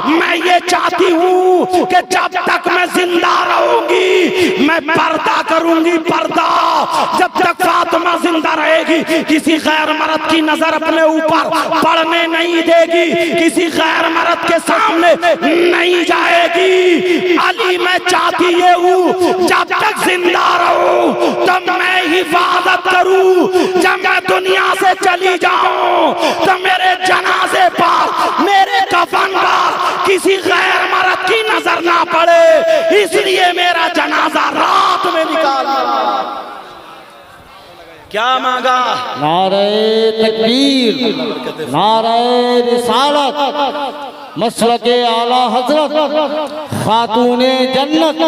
मैं ये चाहती हूँ कि जब तक मैं जिंदा रहूंगी मैं पर्दा करूंगी, पर्दा। जब तक फातिमा जिंदा रहेगी किसी गैर मर्द की नजर अपने ऊपर पड़ने नहीं देगी, किसी गैर मर्द के सामने नहीं जाएगी। अली मैं चाहती ये हूँ जब तक जिंदा रहूं तो मैं हिफाजत करूं, जब मैं दुनिया से चली जाऊं तो मेरे जनाजे पर, मेरे कफन पर किसी गैर मर्द की नजर ना पड़े, इसलिए मेरा जनाजा रात में निकालना। क्या मांगा? नारे तकबीर, नारे रिसालत, मसलके आला हजरत, खातूने जन्नत।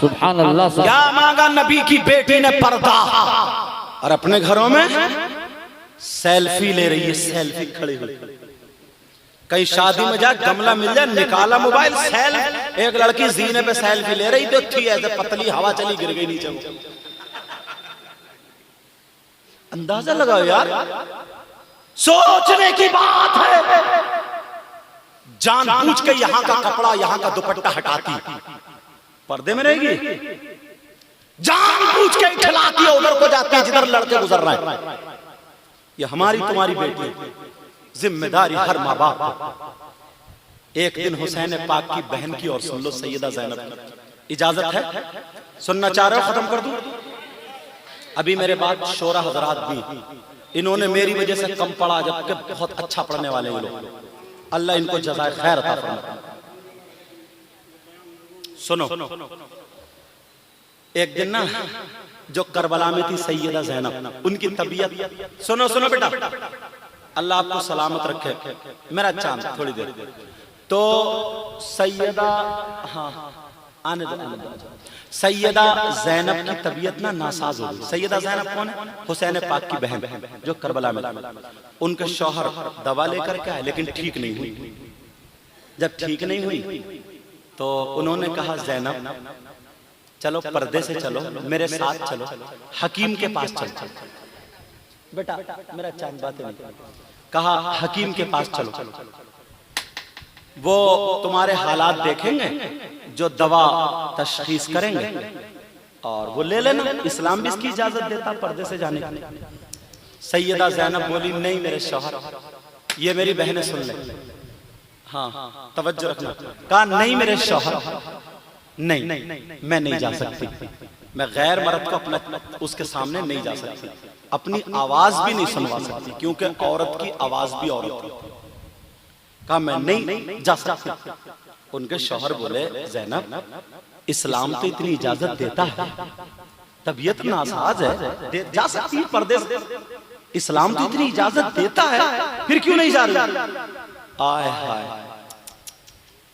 सुभान अल्लाह। क्या मांगा? नबी की बेटी ने पर्दा, और अपने घरों में सेल्फी ले रही है, सेल्फी खड़ी हुई। कहीं शादी में जा गमला मिल जाए, निकाला मोबाइल, सेल्फ। एक लड़की जीने पे सेल्फी ले रही थी, ऐसे पतली हवा चली गिर गई नीचे। अंदाजा लगाओ यार, सोचने की बात है। जानबूझ के यहाँ का कपड़ा, यहाँ का दुपट्टा हटाती, पर्दे में रहेगी। जानबूझ के खिलाती है, उधर को जाती है जिधर लड़के गुजर रहे हैं। ये हमारी तुम्हारी बेटी है, जिम्मेदारी हर माँ बाप। एक दिन हुसैन पाक की बहन की और सुन लो, सैयदा ज़ैनब। इजाजत है? सुनना चाह रहे हो? खत्म कर दूं? अभी मेरे बाद शोरा हजरात भी, इन्होंने मेरी वजह से कम पढ़ा, जबकि बहुत अच्छा पढ़ने वाले ये लोग। अल्लाह इनको जज़ाए खैर अता फरमाए। सुनो, एक दिन ना जो करबला में थी सैयदा ज़ैनब, उनकी तबीयत, सुनो सुनो बेटा, अल्लाह आपको सलामत रखे, मेरा चांद, थोड़ी देर। तो सैयदा, हाँ आने दो, सैयदा ज़ैनब की तबीयत ना नासाज हो गई। सैयदा ज़ैनब कौन है? हुसैन पाक की बहन, जो करबला में। उनके शौहर दवा लेकर के आए, लेकिन ठीक नहीं हुई। जब ठीक नहीं हुई तो उन्होंने कहा, ज़ैनब चलो पर्दे से चलो, मेरे साथ चलो, हकीम के पास चलो। बेटा मेरा चांद बातें नहीं। कहा हकीम के पास चलो, वो तुम्हारे हालात देखेंगे, जो दवा तशखीस करेंगे और वो ले लेना। इस्लाम भी इसकी इजाजत देता पर्दे से जाने की। सैयदा ज़ैनब बोली, नहीं मेरे शौहर, ये मेरी बहनें सुन ले, हाँ तवज्जो रखना। कहा नहीं मेरे शौहर, नहीं मैं नहीं जा सकती, मैं गैर मर्द को अपना उसके सामने नहीं जा सकती, अपनी आवाज भी नहीं सुनवा सकती, क्योंकि औरत की आवाज भी औरत है। कहा मैं नहीं जा सकती। उनके शौहर बोले, ज़ैनब इस्लाम तो इतनी इजाजत देता है, तबीयत नासाज है, जा सकती है पर्दे से, इस्लाम तो इतनी इजाजत देता है, फिर क्यों नहीं जा रही? आय हाय,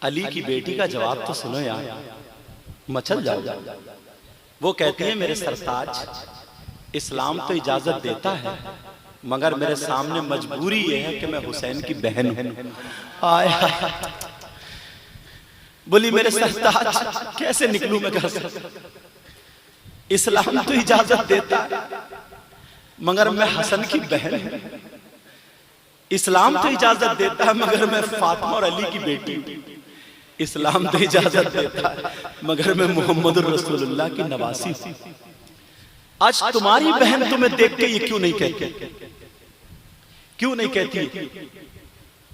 अली की बेटी का जवाब तो सुनो यार, मचल जाओ। वो कहती है, मेरे सरताज इस्लाम तो इजाजत देता है, मगर मेरे सामने मजबूरी ये है कि मैं हुसैन की बहन हूं। आय हाय, बोली मेरे सरताज कैसे निकलूं मैं घर से? इस्लाम तो इजाजत देता है, मगर मैं हसन की बहन हूं। इस्लाम तो इजाजत देता है, मगर मैं फातिमा और अली की बेटी हूं। इस्लाम तो इजाजत देता है, मगर मैं मोहम्मद रसूलुल्लाह की नवासी हूं। आज तुम्हारी बहन तुम्हें देख के ये क्यों नहीं कहती? क्यों नहीं कहती?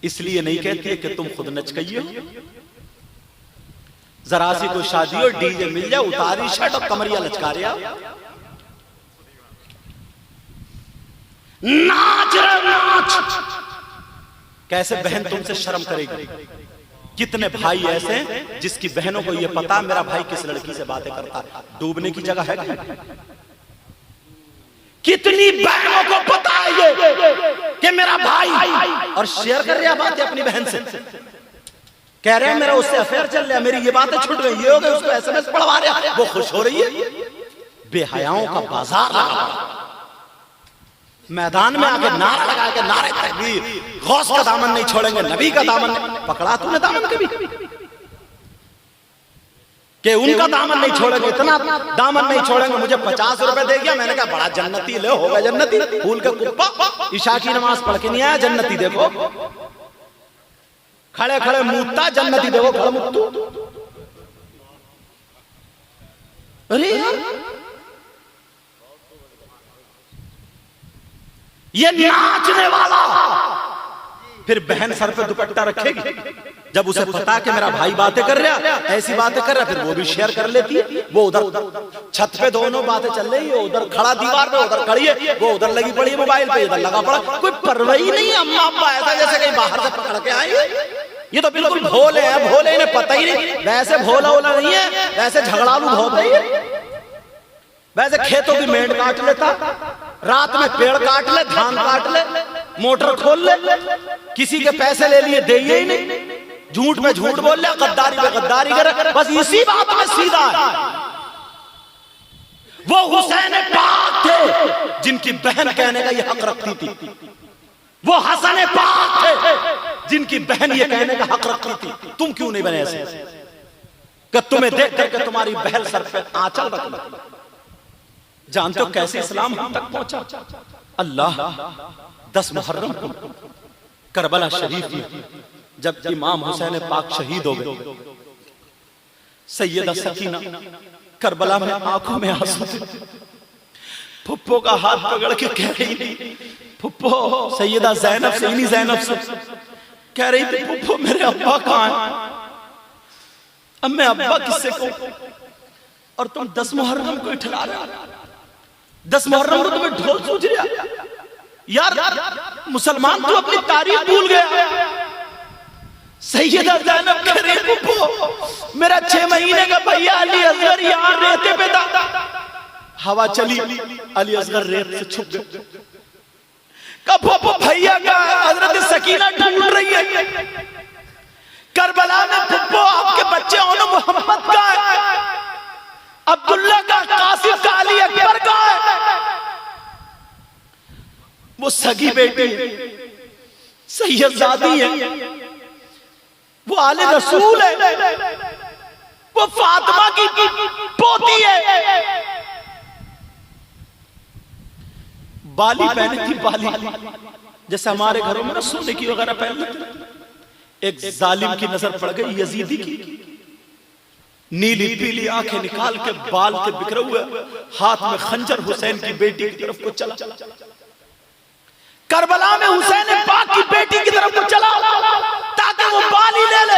इसलिए नहीं कहती कि तुम खुद नचकइये हो। जरा सी कोई शादी और डीजे मिल जाए, उतारी शर्ट और कमरिया लचका रहा, नाच रे नाच। कैसे बहन तुमसे शर्म करेगी? कितने भाई ऐसे जिसकी बहनों को ये पता मेरा भाई किस लड़की से बातें करता है, डूबने की जगह है। कितनी बहनों को पता है ये कि मेरा भाई, और शेयर कर रहा बातें अपनी बहन से, कह रहे हैं मेरा उससे अफेयर चल रहा है, मेरी ये बातें छूट गई, ये हो गई, उसको SMS पढ़वा रहा, वो खुश हो रही है। बेहयाओं का बाजार लगा। मैदान में आके नारा लगा के नारे तकबीर, गौस का दामन नहीं छोड़ेंगे, नबी का दामन नहीं। पकड़ा तूने दामन कभी कि उनका दामन नहीं छोड़ेंगे, इतना दामन नहीं छोड़ेंगे। मुझे 50 रुपए दे गया, मैंने कहा बड़ा जन्नती, ले हो गया जन्नती। फूल का कुप्पा, ईशा की नमाज पढ़ के नहीं आया, जन्नती देखो खड़े खड़े मुत्ता, जन्नती देखो खड़े मुत्तू। अरे यार ये नाचने वाला फिर बहन सर पे दुपट्टा रखेगी, जब उसे पता कि मेरा भाई बातें कर रहा, ऐसी बातें कर रहा, फिर वो भी शेयर कर लेती है। वो उधर छत पे दोनों बातें चल रही है, उधर खड़ा दीवार पे, उधर खड़ी है, वो उधर लगी पड़ी मोबाइल पे, इधर लगा पड़ा, कोई परवाही नहीं है। अम्मा अम्मा ऐसा जैसे कहीं बाहर से पकड़ के आए। ये तो बिल्कुल भोले हैं, भोले, इन्हें पता ही नहीं। वैसे भोला ओला नहीं है, वैसे झगड़ालू बहुत है। वैसे खेतों की मेंढ काट लेता, रात में पेड़ काट ले, धान काट ले, मोटर खोल ले, किसी के पैसे ले लिए दे ही नहीं, झूठ में झूठ बोल ले, गद्दारी पे गद्दारी करे, बस इसी बात में सीधा है। वो हुसैन पाक थे जिनकी बहन कहने का ये हक रखती थी। वो हसन पाक थे जिनकी बहन ये कहने का हक रखती थी। तुम क्यों नहीं बने ऐसे कि तुम्हें देख करके तुम्हारी बहन सर पे आंचल रख। जानते हो कैसे इस्लाम हम तक पहुंचा? अल्लाह 10 मुहर्रम को करबला शरीफ में जब इमाम हुसैन पाक शहीद हो गए, सैयदा सकीना करबला में आंखों में आंसू थे। फुप्पो का हाथ पकड़ के कह रही थी, फुप्पो, सैयदा ज़ैनब से, इन्हीं ज़ैनब से कह रही थी, फुप्पो मेरे अब्बा कहाँ हैं? अब मैं अब्बा किससे कहूं? और तुम 10 मुहर्रम को ठहरा रहे हो, 10 मुहर्रम को तुम्हें ढोल सूझ रहा यार। मुसलमान तो अपनी तारीख भूल गया। सैयदा ज़ैनब कह रही, फुप्पो मेरा 6 महीने का भैया अली असगर यहाँ रेते पे था, हवा चली, अली असगर रेत से छुप गए। कब भैया का हजरत सकीना ढूंढ रही है करबला में, फुप्पो आपके बच्चे ओनो मोहम्मद का है, अब्दुल्ला का, कासिम का, अली अकबर का है। वो सगी बेटी है, सैयदजादी है, वो आले रसूल है, वो फातिमा की पोती है। बाली पहनी थी, बाली जैसे हमारे घरों में ना सोने की वगैरह पहन लेते। एक जालिम की नजर पड़ गई यजीदी की, नीली पीली आंखें निकाल के बाल के बिखरे हुए हाथ में खंजर हुसैन की बेटी की तरफ को चला। करबला में हुसैन पाक की बेटी की तरफ को चला ताकि वो बाली ले ले।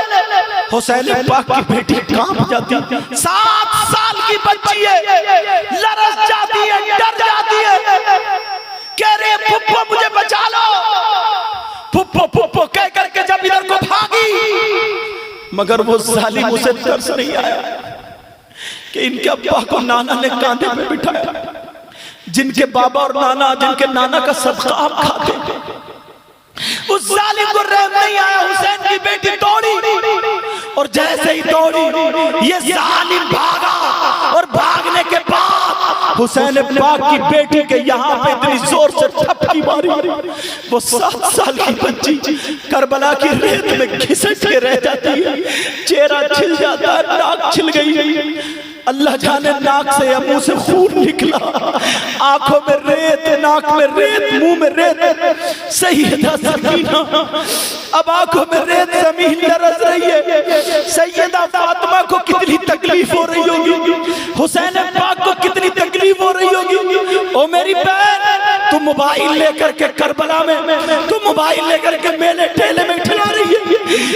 हुसैन पाक की बेटी कांप जाती, 7 साल की बच्ची है, लरस जाती है, डर जाती है, कह रहे फुप्पो मुझे बचा लो, फुप्पो फुप्पो कह करके जब इधर को भागी, मगर वो जालिम उसे तरस नहीं आया कि इनके अब्बा को नाना ने कांधे पे बिठाया, जिनके बाबा और नाना, जिनके नाना का सदका आप खाते। उस जालिम को रहम नहीं आया, हुसैन की बेटी दौड़ी, और जैसे ही दौड़ी ये जालिम भागा, और भागने के बाद हुसैन पाक की बेटी के यहाँ पे इतनी जोर से थपकी मारी, वो 7 साल की बच्ची करबला की रेत में घिसट के रह जाती है, चेहरा छिल जाता है, नाक छिल गई, अल्लाह जाने नाक से या मुंह से खून निकला, आंखों में रेत, नाक में रेत, मुंह में रेत। सैयदा सकीना अब आंखों में रेत, जमीन लरस रही है। सैयदा फातिमा को कितनी तकलीफ हो रही होगी, हुसैन पाक को कितनी तकलीफ हो रही होगी। ओ मेरी बहन, तुम मोबाइल लेकर के करबला में, तुम मोबाइल लेकर के मेले ठेले में ठहरा रही है,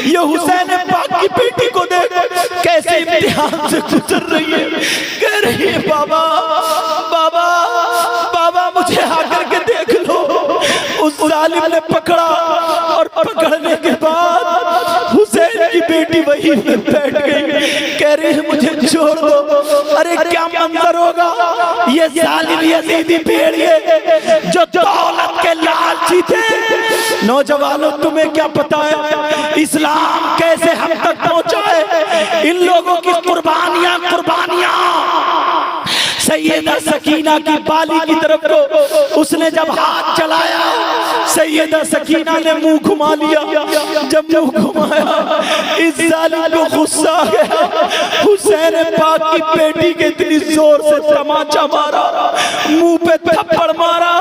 ये हुसैन पाक की बेटी को देख कैसे इम्तिहान से गुजर रही है। कह रही है बाबा बाबा बाबा मुझे आकर के देख लो। उस जालिम ने पकड़ा, और पकड़ने के बाद हुसैन की बेटी वहीं पे बैठ गई, कह रही है मुझे छोड़ दो। अरे क्या मंजर होगा, ये जालिम यजीदी भेड़िए जो दौलत के लालची थे। नौजवानों तुम्हें क्या पता है इस्लाम कैसे हम तक पहुंचा है? इन लोगों की कुर्बानियां सैयदा सकीना की बाली की तरफ को उसने जब हाथ चलाया, सैयदा सकीना ने मुंह घुमा लिया। जब मुंह घुमाया, इस जालिम को गुस्सा आ गया। हुसैन पाक की बेटी के इतनी जोर से तमाचा मारा, मुंह पे थप्पड़ मारा।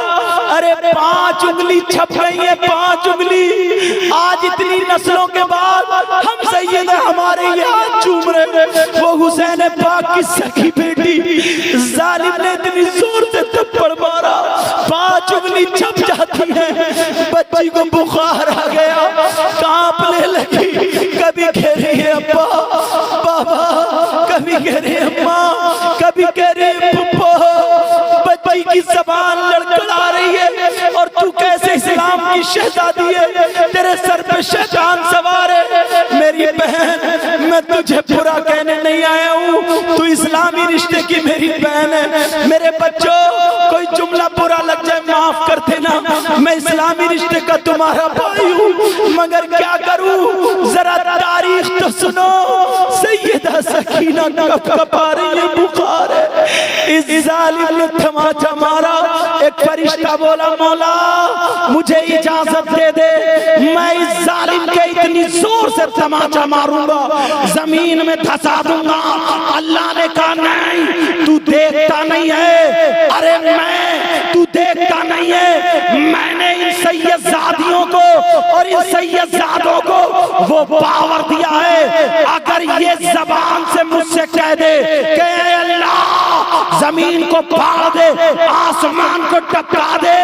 अरे 5 उंगली छप गई है, 5 उंगली। आज इतनी नस्लों के बाद हम सैयदा हमारे यहाँ चूम रहे, वो हुसैन पाक की सखी बेटी जालिम ने इतनी जोर से थप्पड़ मारा, 5 उंगली छप जाती है। बच्ची को बुखार आ गया, कांपने लगी। कभी कह रही है अब्बा बाबा, कभी कह रही है अम्मा, कभी कह रही है पप्पा। बच्ची की जबान लड़खड़ा रही है और तू कैसे इस्लाम की शहजादी है, तेरे सर पे शैतान सवार है। मेरी बहन, मैं तुझे बुरा कहने नहीं आया हूँ, तू इस्लामी रिश्ते की मेरी बहन है। मेरे बच्चों, कोई जुमला बुरा लग जाए माफ कर देना, मैं इस्लामी रिश्ते का तुम्हारा भाई हूँ, मगर क्या करूँ, जरा तारीख तो सुनो। सैयदा सकीना कपा रही है, बुखार है। इस जालिम ने तमाचा मारा। एक फरिश्ता बोला, मौला मुझे इजाजत दे दे, मैं इस जालिम के इतनी जोर से तमाचा मारूंगा, जमीन में धंसा दूंगा। अल्लाह ने कहा नहीं, तू देखता नहीं है। अरे तू देखता नहीं है, मैंने इन सैयदजादियों को और इन सैयदजादों को वो पावर दिया है, अगर ये जबान से मुझसे कह दे कि अल्लाह जमीन को फाड़ दे, आसमान को टपका दे,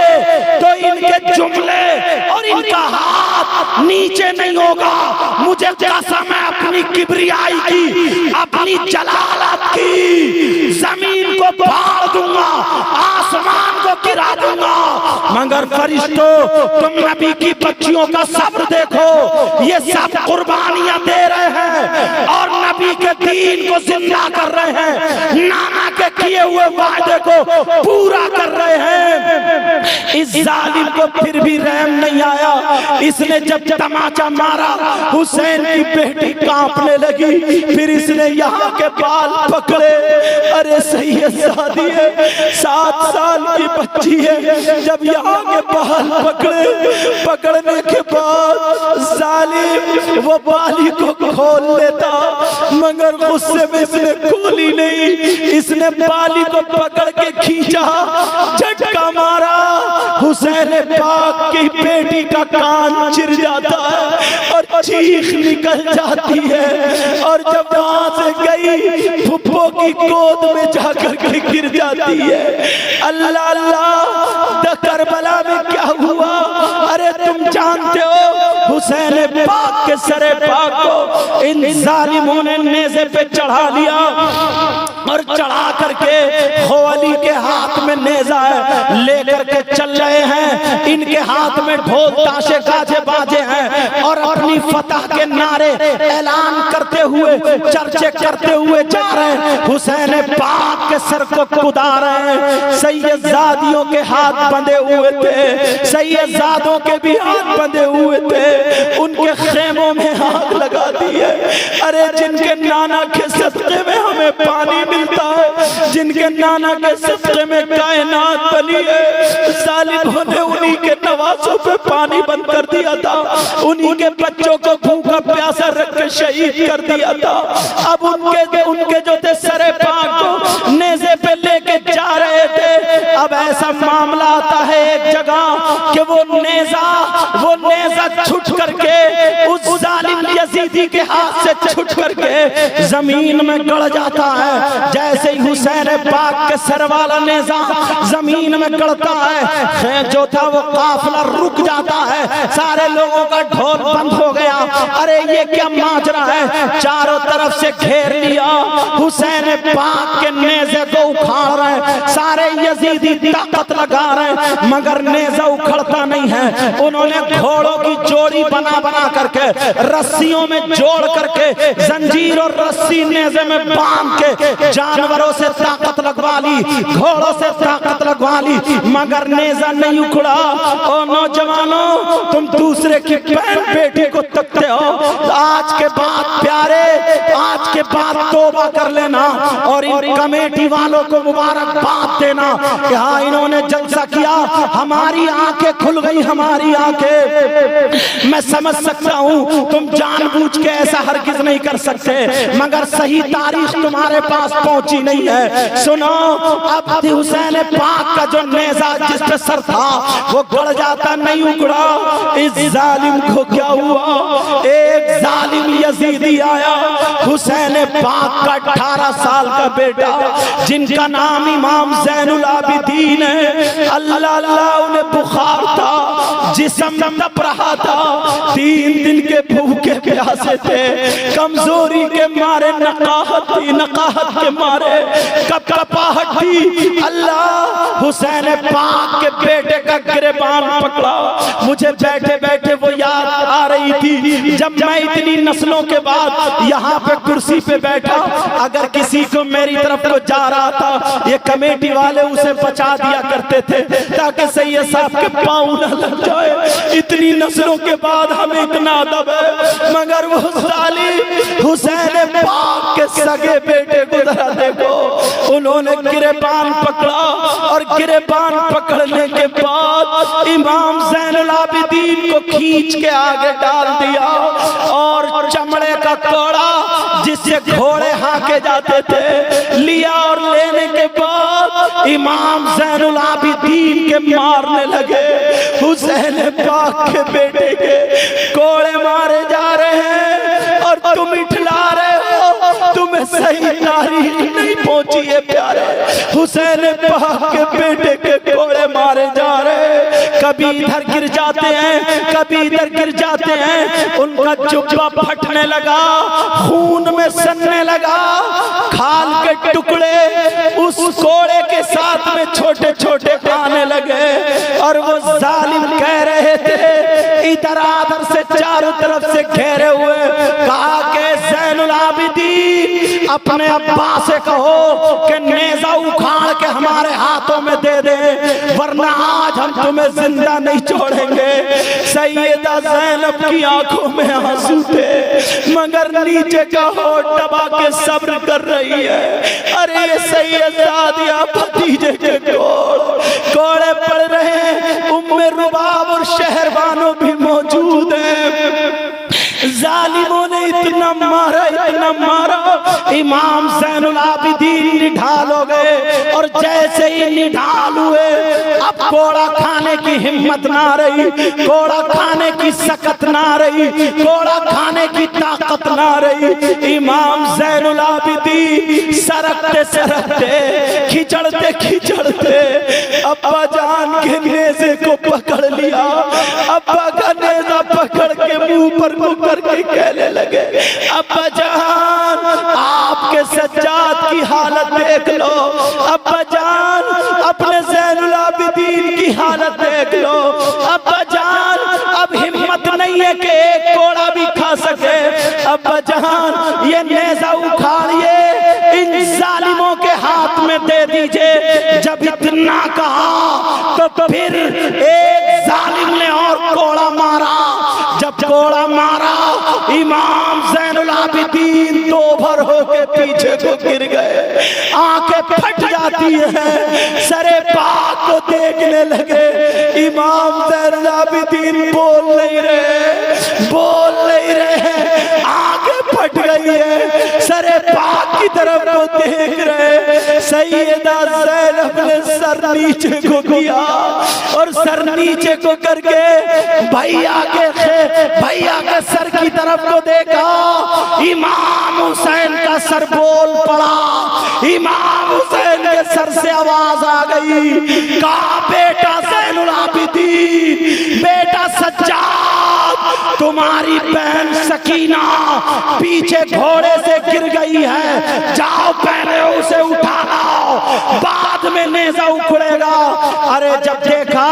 तो इनके जुमले और इनका हाथ नीचे नहीं होगा। मुझे कसम है अपनी किबरियाई की, अपनी जलालत की, जमीन को फाड़ दूंगा, आसमान को गिरा दूंगा। मगर फरिश्तों, तुम नबी की बच्चियों का सब्र देखो, ये सब कुर्बानियां दे रहे हैं और नबी के दीन को जिंदा कर रहे हैं, नाना के किए हुए वादे को पूरा कर रहे हैं। इस जालिम को फिर भी रहम नहीं आया। इसने जब तमाचा मारा, हुसैन की बेटी कांपने लगी। फिर इसने यहाँ के बाल पकड़े। अरे सैयदजादी है, 7 साल की बच्ची है। जब यहाँ के बाल पकड़ने के बाद जालिम वो बाली को खोल लेता, मगर गुस्से में इसने खोली नहीं। इसने बाली को पकड़ के खींचा, झटका मारा, हुसैन पाक की बेटी का कान चिर जाता है और चीख निकल जाती है। और जब वहां से गई, फुप्पो की गोद में जाकर के गिर जाती है। अल्लाह अल्लाह, करबला में क्या हुआ? अरे तुम जानते हो, हुसैन पाक के सरे पाक को इन जालिमों ने नेज़े पे चढ़ा लिया और चढ़ा करके खोली के हाथ में नेज़ा है, लेकर के चल रहे हैं। इनके हाथ में ढोल ताशे गाजे बाजे हैं और अपनी फतह के नारे ऐलान करते हुए, चर्चे करते हुए जा रहे हैं। हुसैन पाक के सर को कुदा रहे हैं। सैयदजादियों के हाथ बंधे हुए थे, सैयदजादों के भी हाथ बंधे हुए थे। उनके खेमों में आग लगा दी है। अरे जिनके नाना के सदक़े में हमें पानी मिलता है, जिनके नाना के सदक़े में कायनात बनी है, जालिमों ने उन्हीं के नवासों पे पानी बंद कर दिया था, उन्हीं के बच्चों को भूखा प्यासा रख के शहीद कर दिया था। अब उनके जो थे सरे पाक को नेज़े पे लेके जा रहे थे। अब ऐसा मामला आता है एक जगह कि वो नेज़ा छूट करके उस जालिम यजीदी के हाथ से छूट करके जमीन में गड़ जाता है। जैसे ही हुसैन पाक के सर वाला नेज़ा जमीन में गड़ता है, जो था वो काफिला रुक जाता है, सारे लोगों का ढोल बंद हो गया। अरे ये क्या माजरा है? चारों तरफ से घेर लिया, हुसैन पाक के नेज़े को उखाड़ रहे, सारे यजीदी ताकत लगा रहे, मगर नेज़ा उखड़ता नहीं है। उन्होंने घोड़ों की जोड़ी बना करके, रस्सियों में जोड़ करके, जंजीर और रस्सी नेज़े में बांध के जानवरों से ताकत लगवा ली, घोड़ों से ताकत लगवा ली, मगर नेज़ा नहीं उखड़ा। और नौजवानों, तुम दूसरे की बहन बेटी को तकते हो। आज के बाद प्यारे, आज के बाद तौबा कर लेना और इन कमेटी वालों को मुबारकबाद देना कि हाँ इन्होंने जलसा किया, हमारी आंखें खुल गई, हमारी आंखें। मैं समझ सकता हूँ तुम जानबूझ के ऐसा हरगिज नहीं कर सकते, मगर सही तारीख तुम्हारे पास पहुंची नहीं है। सुनो, अब हुसैन पाक का जो नेज़ा जिस पे सर था वो गड़ जाता नहीं उगड़ा। इस जालिम को क्या हुआ, एक जालिम यजीदी आया, हुसैन पाक का 18 साल का बेटा जिनका नाम इमाम ज़ैनुल आबिदीन है। अल्लाह अल्लाह उन्हें बुखार था, जिस्म तप रहा था, 3 दिन के भूखे प्यासे थे, कमजोरी के मारे नकाहत थी, नकाहत के मारे कपकपाहट थी। अल्लाह हुसैन पाक के बेटे का गिरबान पकड़ा। मुझे बैठे बैठे वो याद आ रही थी जब मैं इतनी नस्लों के बाद यहाँ पे कुर्सी पे बैठा, अगर किसी को मेरी तरफ को जा रहा था ये कमेटी वाले उसे बचा दिया करते थे ताकि सैयद साहब के पाँव न लग जाए। इतनी नस्लों के बाद हमें इतना अदब है, मगर वो जालिम हुसैन पाक के सगे बेटे को जरा देखो, उन्होंने गिरबान पकड़ा और गिरबान पकड़ने के बाद इमाम ज़ैनुल आबिदीन को खींच के आगे डाल दिया और चमड़े का कौड़ा जिससे घोड़े हाके जाते थे लिया और लेने के बाद इमाम ज़ैनुल आबिदीन के मारने लगे। हुसैन पाक के बेटे के कोड़े मारे जा रहे हैं और तुम इठला रहे हो, तुम्हें सही तारीख नहीं पहुंची है प्यारे। हुसैन पाक के बेटे के कोड़े मारे जा रहे, कभी इधर गिर जाते हैं, कभी इधर गिर जाते हैं, उनका जुब्बा फटने लगा, खून में सनने लगा, खाल के टुकड़े उस कोड़े के साथ में छोटे छोटे आने लगे। और वो जालिम कह रहे थे, इधर आदर से चारों तरफ से घेरे हुए, कहा कि ज़ैनुल आबिदीन अपने अब्बा से कहो कि नेज़ा उखाड़ के हमारे हाथों में दे दे, वरना आज हम तुम्हें जिंदा नहीं छोड़ेंगे। सैयदा ज़ैनब की आंखों में आंसू थे, मगर नीचे का होठ दबा के सब्र कर रही है। अरे सैयदा दिया भतीजे के कोड़े पड़ रहे हैं, उम्मे रुबाब और शहरबानों भी मौजूद हैं। जालिमों ने इतना मारा, इतना मारा, इमाम ज़ैनुल आबिदीन निढाल हो गए और जैसे ही निढाल हुए अब कोड़ा खाने की हिम्मत ना रही, कोड़ा खाने की सकत ना रही, कोड़ा खाने की ताकत ना रही। इमाम ज़ैनुल आबिदीन सरकते सरकते, खिचड़ते खिचड़ते अब्बा जान के नेज़े को पकड़ लिया। अब्बा का नेज़ा पकड़ के मुंह पर करके कहने लगे, अब्बा जान आपके सज्जाद की हालत देख लो, अब्बा जान अपने ज़ैनुल आबिदीन की हालत देख लो, अब्बा जान अब हिम्मत नहीं है कि एक कोड़ा भी खा सके, अब्बा जान ये नेज़ा उखाड़िए, इन जालिमों के हाथ में दे दीजिए। जब इतना कहा तो फिर एक जालिम ने और कोड़ा मारा। जब कोड़ा मारा इमाम ज़ैनुल आबिदीन दो भर होके पीछे को गिर गए, आंखें फट जाती हैं, सरे पाक को देखने लगे। इमाम ज़ैनुल आबिदीन बोल नहीं रहे, आंखें फट गई है, सरे पाक की तरफ को देख रहे। सैयदा ज़ैनब ने सर नीचे को किया और सर नीचे को करके भैया के सर की तरफ को देखा, इमाम हुसैन का सर बोल पड़ा। इमाम हुसैन के सर से आवाज आ गई, कहा बेटा ज़ैनुल आबिदीन, बेटा सज्जाद, तुम्हारी बहन सकीना पीछे घोड़े से गिर गई है, जाओ पहले उसे उठा लाओ, बाद में नेजा उखड़ेगा। अरे जब देखा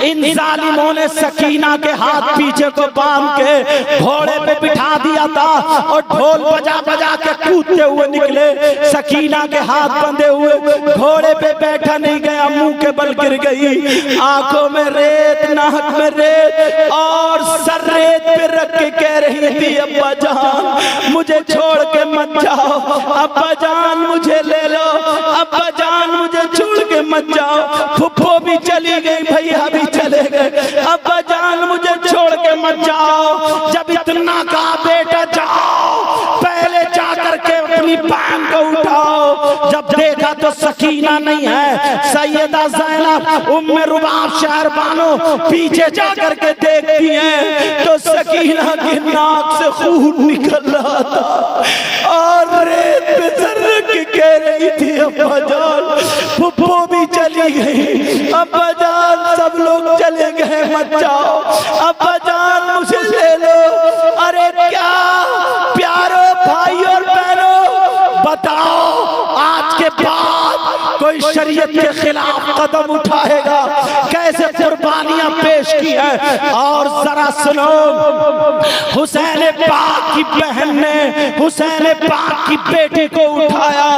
इन जालिमों ने सकीना के हाथ पीछे को बांध के घोड़े पे बिठा दिया था और ढोल बजा बजा के कूदते हुए निकले, सकीना के हाथ बंधे हुए, घोड़े पे बैठा नहीं गया, मुंह के बल गिर गई, आंखों में रेत, नाक में रेत और सर रेत पे रख के कह रही थी, अब्बा जान मुझे छोड़ के मत जाओ, अब्बा जान मुझे ले लो, अब्बा जान मुझे छोड़ के मत जाओ। फुफ्फो भी चली गई, भैया भी चले गए, अब्बा जान मुझे छोड़ के मत जाओ। जब इतना कहा बेटा जाओ, पहले जाकर के अपनी बहन को उठाओ। जब देखा तो सकीना नहीं है, सैयदा ज़ैनब उम्मे रुबाब शहरबानो पीछे जाकर के देखती हैं तो सकीना की नाक से खून निकल रहा था और रेत पे सर रख के कह रही थी, अब्बा जान फुफ्फो भी चली गई, अब्बा जान सब लोग चले गए, मत जाओ, अब्बा जान मुझे ले लो। अरे क्या प्यारो भाई और बहनों, बताओ आज के बाद कोई शरीयत के खिलाफ कदम उठाएगा, कैसे कुर्बानियां पेश की है। और जरा सुनो, हुसैन पाक की बहन ने हुसैन पाक की बेटी को उठाया,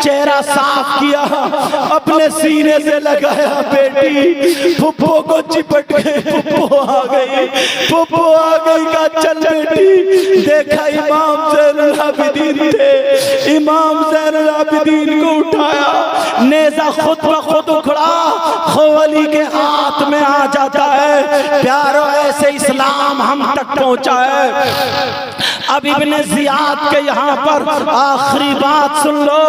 चेहरा साफ किया, अपने सीने से लगाया, बेटी फुफ्फो को चिपट गए, फुफ्फो आ गई, फुफ्फो आ गई का चल बेटी। देखा इमाम ज़ैनुल आबिदीन थे, इमाम ज़ैनुल आबिदीन को उठाया, नेज़ा खुद ब खुद उखड़ा, खोली के हाथ में आ जाता है। प्यारो ऐसे इस्लाम हम तक पहुंचा है। अब इब्ने ज़ियाद के यहाँ पर आखिरी बात सुन लो।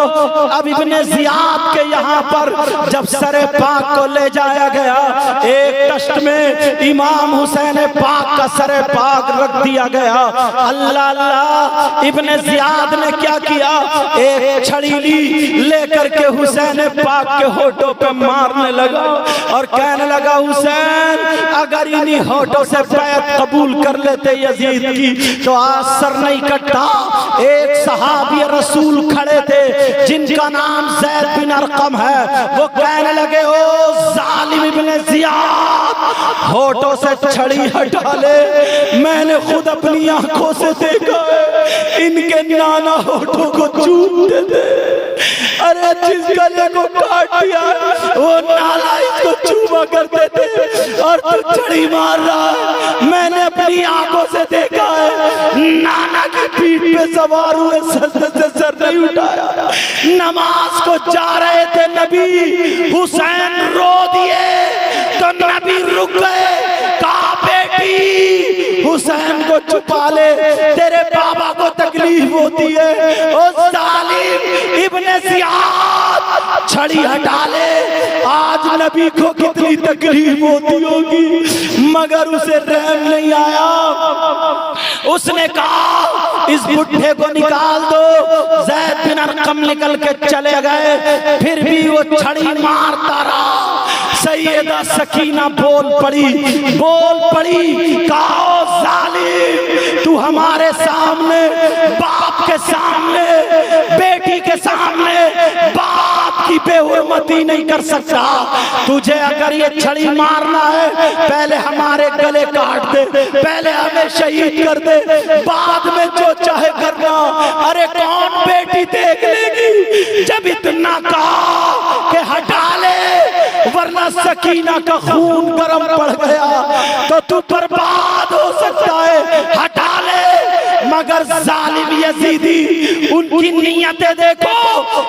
अब इब्ने ज़ियाद के यहाँ पर जब सरे पाक को ले जाया गया, एक तश्त में इमाम हुसैन पाक का सरे पाक रख दिया गया। अल्लाह अल्लाह, इब्ने ज़ियाद ने क्या किया, एक छड़ी ली, लेकर के हुसैन पाक के होठों पे मारने लगा और कहने लगा, हुसैन अगर इन्हीं होठों से बैत कबूल कर लेते यजीद की तो आज सर नहीं कटता। एक सहाबी रसूल खड़े थे जिनका नाम ज़ैद बिन अरकम है, वो कहने लगे, ओ जालिम इब्ने ज़ियाद, होठों से छड़ी हटा ले, मैंने खुद अपनी आंखों से देखा है, इनके नाना होठों को चूमते थे। अरे जिस गले को काट दिया वो नाला इसको चूमा करते थे और तू छड़ी मार रहा है। मैंने अपनी आंखों से देखा है, नाना की पीठ पे सवार हुए, सर से सर नहीं उठाया। नमाज को जा रहे थे नबी, हुसैन रो दिए तो नबी रुक गए, कहा बेटी हुसैन को छुपा ले, तेरे बाबा को तकलीफ होती है। ओ जालिम इब्ने ज़ियाद, छड़ी हटा ले, आज नबी को कितनी तकलीफ होती होगी, मगर उसे रहम नहीं आया। उसने कहा इस बुढ़े को निकाल दो। ज़ैद बिन अरकम निकल के चले गए, फिर भी वो छड़ी मारता रहा। सैयदा सकीना बोल पड़ी, कहा जालिम तू हमारे सामने, बाप के सामने, बेटी के सामने बाप की बेहुरमती नहीं कर सकता। तुझे अगर ये छड़ी मारना है, पहले हमारे गले काट दे, पहले हमें शहीद कर दे, बाद में जो चाहे करना। अरे कौन बेटी देख लेगी। जब इतना कहा कि हटा ले वरना सकीना का खून गर्म पड़ गया तो तू बर्बाद हो सकता है, हटा ले। मगर जालिम यजीदी, उनकी नीयतें देखो,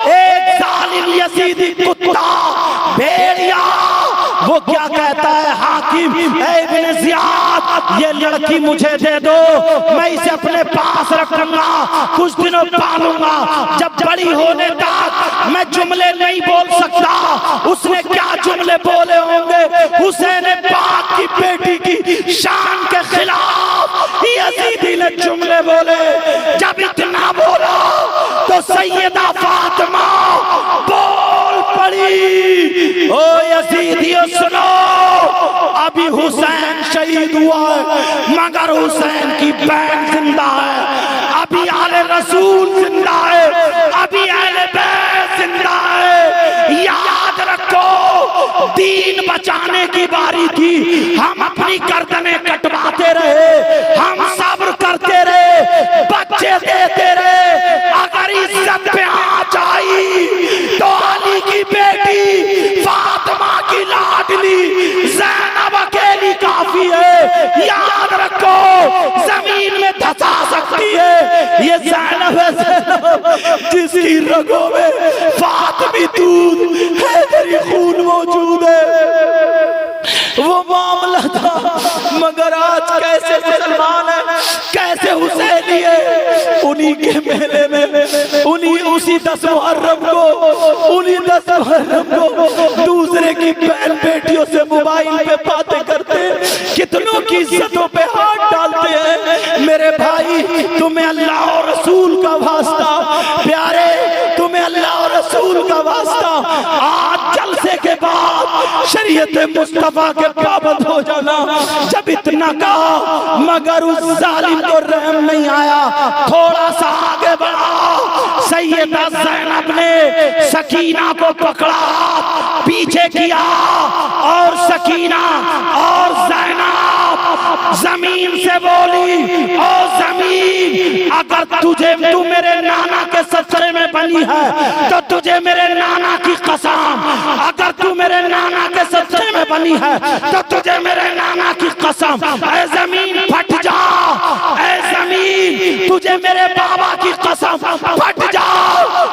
एक जालिम यजीदी कुत्ता, भेड़िया, वो क्या कहता है, हाकिम इब्ने ज़ियाद ये लड़की मुझे दे दो, मैं इसे अपने पास रखूंगा, कुछ दिनों पालूंगा, जब बड़ी होने तक मैं जुमले नहीं बोल सकता। उसने क्या जुमले बोले होंगे, हुसैन पाक की बेटी की शान के खिलाफ यजीदी ने जुमले बोले। जब इतना बोला तो सैयदा फातिमा बोल पड़ी, ओ यजीदियों सुनो, अभी हुसैन शहीद हुआ है मगर हुसैन की बहन जिंदा है, अभी आले रसूल जिंदा है, अभी आले बैत जिंदा है। या दीन बचाने की बारी थी, हम अपनी गर्दनें कटवाते रहे, हम सब्र करते रहे, बच्चे देते रहे। अगर इज्जत पे आँच आई तो अली की बेटी फातिमा की लाडली ज़ैनब अकेली काफी है। याद रखो, जमीन में धंसा सकती है ये ज़ैनब है, ज़ैनब जिसकी रगों में फातिमी दूध है, तेरी खून मौजूद है। वो मामला था, मगर आज कैसे मुसलमान है, कैसे हुसैनी है। उन्हीं के मेले में, उन्हीं उसी 10 मुहर्रम को, उन्हीं 10 मुहर्रम को दूसरे की बहन बेटियों से मोबाइल पे बातें करते, कितनों की इज्जतों पे हाथ डालते हैं। मेरे भाई, तुम्हें अल्लाह और रसूल का वास्ता, प्यारे तुम्हें अल्लाह और रसूल का वास्ता, आज जलसे के बाद शरीयत मुस्तफा के पाबंद हो जाना। जब इतना कहा मगर उस जालिम को रहम नहीं आया, थोड़ा सा आगे बढ़ा, सैयदा ज़ैनब ने सकीना को पकड़ा, पीछे किया और सकीना और ज़ैनब जमीन से बोली, ओ जमीन, अगर तू मेरे नाना के ससुरे में बनी है तो तुझे मेरे नाना की कसम, अगर तू मेरे नाना के ससुरे में बनी है तो तुझे मेरे नाना की कसम। ऐ जमीन फट जा, ऐ जमीन तुझे मेरे बाबा की कसम, फट जा।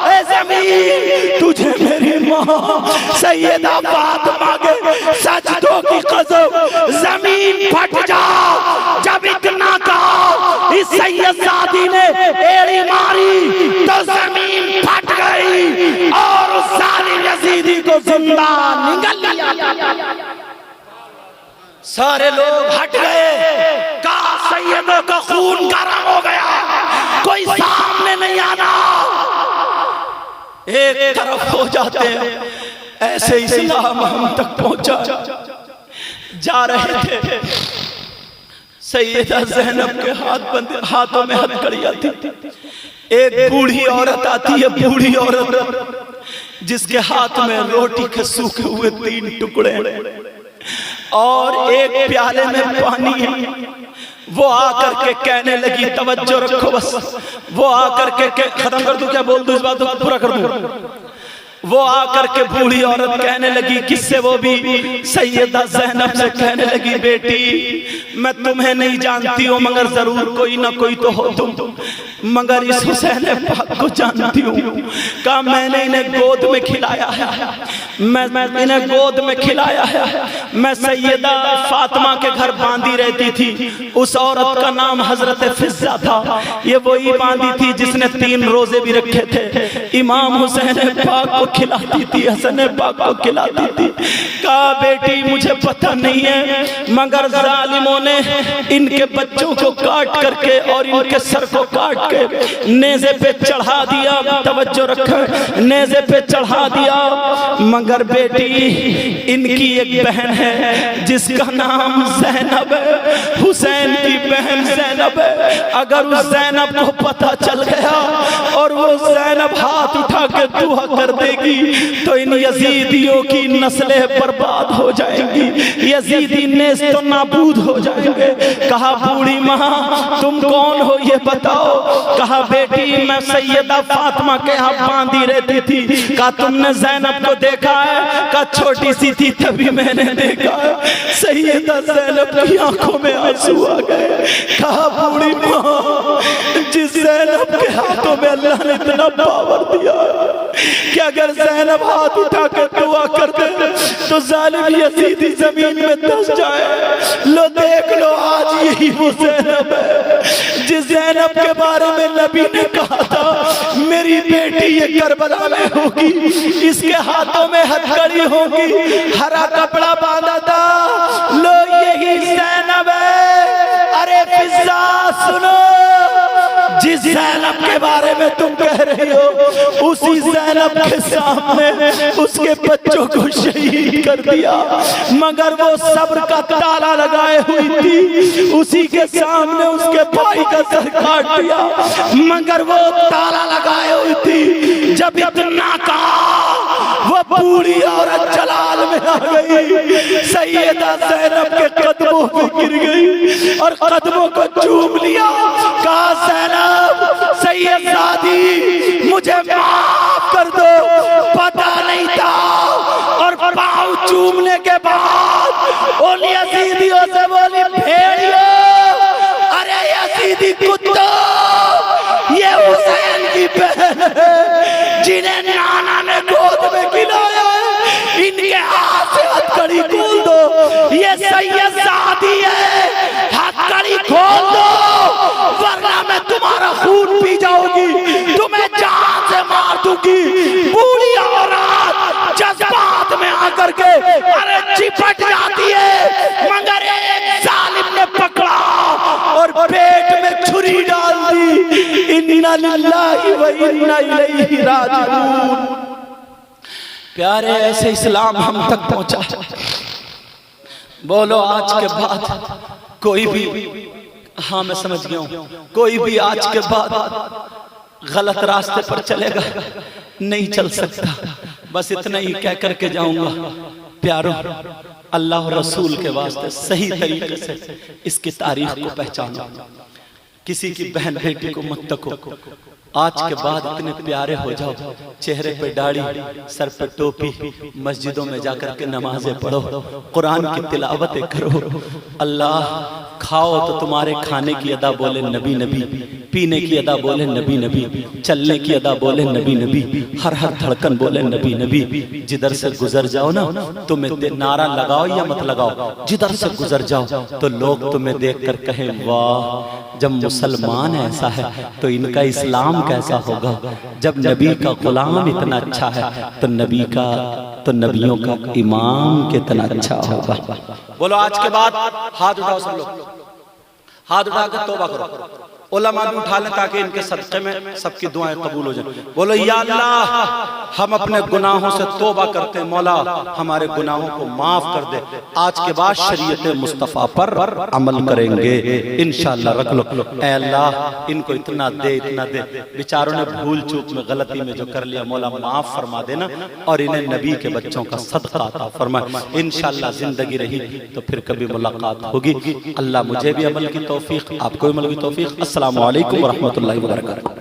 ऐ जमीन तुझे मेरी माँ सैयदा फातिमा के सजदों की कसम, जमीन फट जा। जब इतना कहा, इस सैयदजादी ने एड़ी मारी तो जमीन फट गई और उस जालिम यजीदी को जिंदा निगल लिया। सारे लोग हट गए, कहा सैयदों का खून गर्म हो गया, कोई सामने नहीं आना। एक तरफ हो जाते हैं, ऐसे इस्लाम हम तक पहुंचा। जा रहे थे, सैयदा ज़ैनब के हाथों में हथकड़ियां थी। एक बूढ़ी औरत आती है, बूढ़ी औरत जिसके हाथ में रोटी के सूखे हुए 3 टुकड़े और एक प्याले में पानी है। वो आकर के कहने लगी, तवज्जो रखो बस, वो आकर के खत्म कर दूं क्या, बोल दूं इस बात को पूरा कर दूं। वो आकर के बूढ़ी औरत कहने लगी, किससे? वो भी सैयदा ज़ैनब से कहने लगी, बेटी मैं तुम्हें नहीं जानती हूँ मगर जरूर कोई ना कोई तो हो तुम, मगर इस हुसैन पाक को जानती हूँ। कहा मैंने इन्हें गोद में खिलाया है, मैं इन्हें गोद में खिलाया है। मैं सैयदा फातिमा के घर बांधी रहती थी, उस औरत का नाम हजरत फिज़्ज़ा था। ये वही बांधी थी जिसने 3 रोजे भी रखे थे। इमाम हुसैन पाक को खिलाती थी, हसन पाक को खिलाती थी। कहा बेटी मुझे पता नहीं है मगर जालिमों ने इनके बच्चों को काट करके और इनके सर को काट के नेज़े पे चढ़ा दिया। तवज्जो रखें, नेज़े पे चढ़ा दिया। मगर बेटी इनकी एक बहन है जिसका नाम ज़ैनब है, हुसैन की बहन ज़ैनब है। अगर उस ज़ैनब को पता चल गया और वो ज़ैनब हाथ उठा के दुआ कर देगी तो इन यजीदियों की नस्लें बर्बाद हो जाएंगी, यजीदी नेस्त तो नाबूद हो जाएंगे। कहा बूढ़ी माँ तुम कौन हो ये बताओ। कहा बेटी मैं सैयदा फातिमा के यहाँ बांधी रहती थी। कहा तुमने ज़ैनब को देखा है? कहा छोटी सी थी तभी मैंने देखा है। सैयदा ज़ैनब की आंखों में आंसू आ गए। कहा बूढ़ी माँ जिस ज़ैनब के हाथों में अल्लाह ने इतना पावर दिया कि अगर ज़ैनब हाथ उठा कर दुआ कर दे तो जालिम यजीदी जमीन में धंस जाए। लो देख लो आज यही वो ज़ैनब है जिस ज़ैनब के बारे में नबी ने कहा था मेरी बेटी ये करबला में होगी, इसके हाथों में हथकड़ी होगी, हरा कपड़ा बांधा था। लो यही ज़ैनब है। अरे फिज़्ज़ा सुनो, जिस ज़ैनब ज़ैनब के बारे में तुम कह रही हो, उसी ज़ैनब के सामने उसके बच्चों को शहीद कर दिया, मगर वो सब्र का ताला लगाए हुई थी। उसी के सामने उसके भाई का सर काट दिया, मगर वो ताला लगाए हुई थी। जब इतना कहा, वो बूढ़ी औरत जलाल में आ गई, सैयदा ज़ैनब के कदमों पे गिर गई और कदमों को चूम लिया। कहा, ज़ैनब सैयदादी, मुझे माफ कर दो, पता नहीं था। और पाँव चूमने के बाद उन यजीदियों से बोली, भेड़ियो, अरे यजीदी कुत्तो, ये हुसैन की बहन है जिन्हें नाना ने गोद में खिलाया है, इनके हाथ से हथकड़ी खोल दो। ये सैयदादी है, हथकड़ी खोल दो, वरना मैं तुम्हारा खून पी जाऊंगी, तुम्हें जान से मार दूंगी। बूढ़ी औरत जज्बात में आकर के अरे चिपट जाती है, मगर एक जालिम ने पकड़ा और पेट में छुरी डाल दी। इन्ना लिल्लाहि व इन्ना इलैहि राजिऊन। प्यारे, ऐसे इस्लाम हम तक पहुंचा। बोलो, आज के बाद कोई भी, हाँ मैं समझ गया हूं, कोई भी आज के बाद गलत रास्ते पर चलेगा नहीं चल सकता। बस इतना ही कह करके जाऊंगा। प्यारो, अल्लाह और रसूल के वास्ते सही तरीके से इसकी तारीख को पहचानो। किसी की बहन बेटी को मत तको। आज के बाद इतने प्यारे हो जाओ, चेहरे पे दाढ़ी, सर पे टोपी, मस्जिदों में जाकर के नमाजें पढ़ो, कुरान की तिलावतें करो। अल्लाह, खाओ तो तुम्हारे खाने की अदा बोले नबी नबी, पीने की अदा बोले नबी नबी, चलने की अदा बोले नबी नबी, हर हर धड़कन बोले नबी नबी। जिधर से गुजर जाओ ना, तुम्हें नारा लगाओ या मत लगाओ, जिधर से गुजर जाओ तो लोग तुम्हें देख कर कहें, वाह, जब मुसलमान ऐसा है तो इनका इस्लाम कैसा होगा। जब नबी का गुलाम इतना अच्छा है तो नबी का, तो नबियों का इमाम कितना अच्छा होगा। बोलो, आज के बाद हाथ उठाओ सब लोग, हाथ उठा कर तौबा करो। उलमा भी उठा लें ताकि इनके सदक़े में सबकी दुआएं कबूल हो जाए। बोलो, या अल्लाह, हम अपने गुनाहों से तौबा करते हैं, मौला हमारे गुनाहों को माफ कर दे। आज के बाद शरीयत मुस्तफ़ा पर अमल करेंगे इंशाअल्लाह। रख लो। ऐ अल्लाह, इनको इतना दे, इतना दे, बेचारों ने भूल चूक में गलती में जो कर लिया, मौला माफ फरमा देना और इन्हें नबी के बच्चों का सदका अता फरमा। इंशाअल्लाह जिंदगी रही तो फिर कभी मुलाकात होगी। अल्लाह मुझे भी अमल की तौफीक, आपको अमल की तौफीक। अस्सलामु अलैकुम व रहमतुल्लाहि व बरकातहू।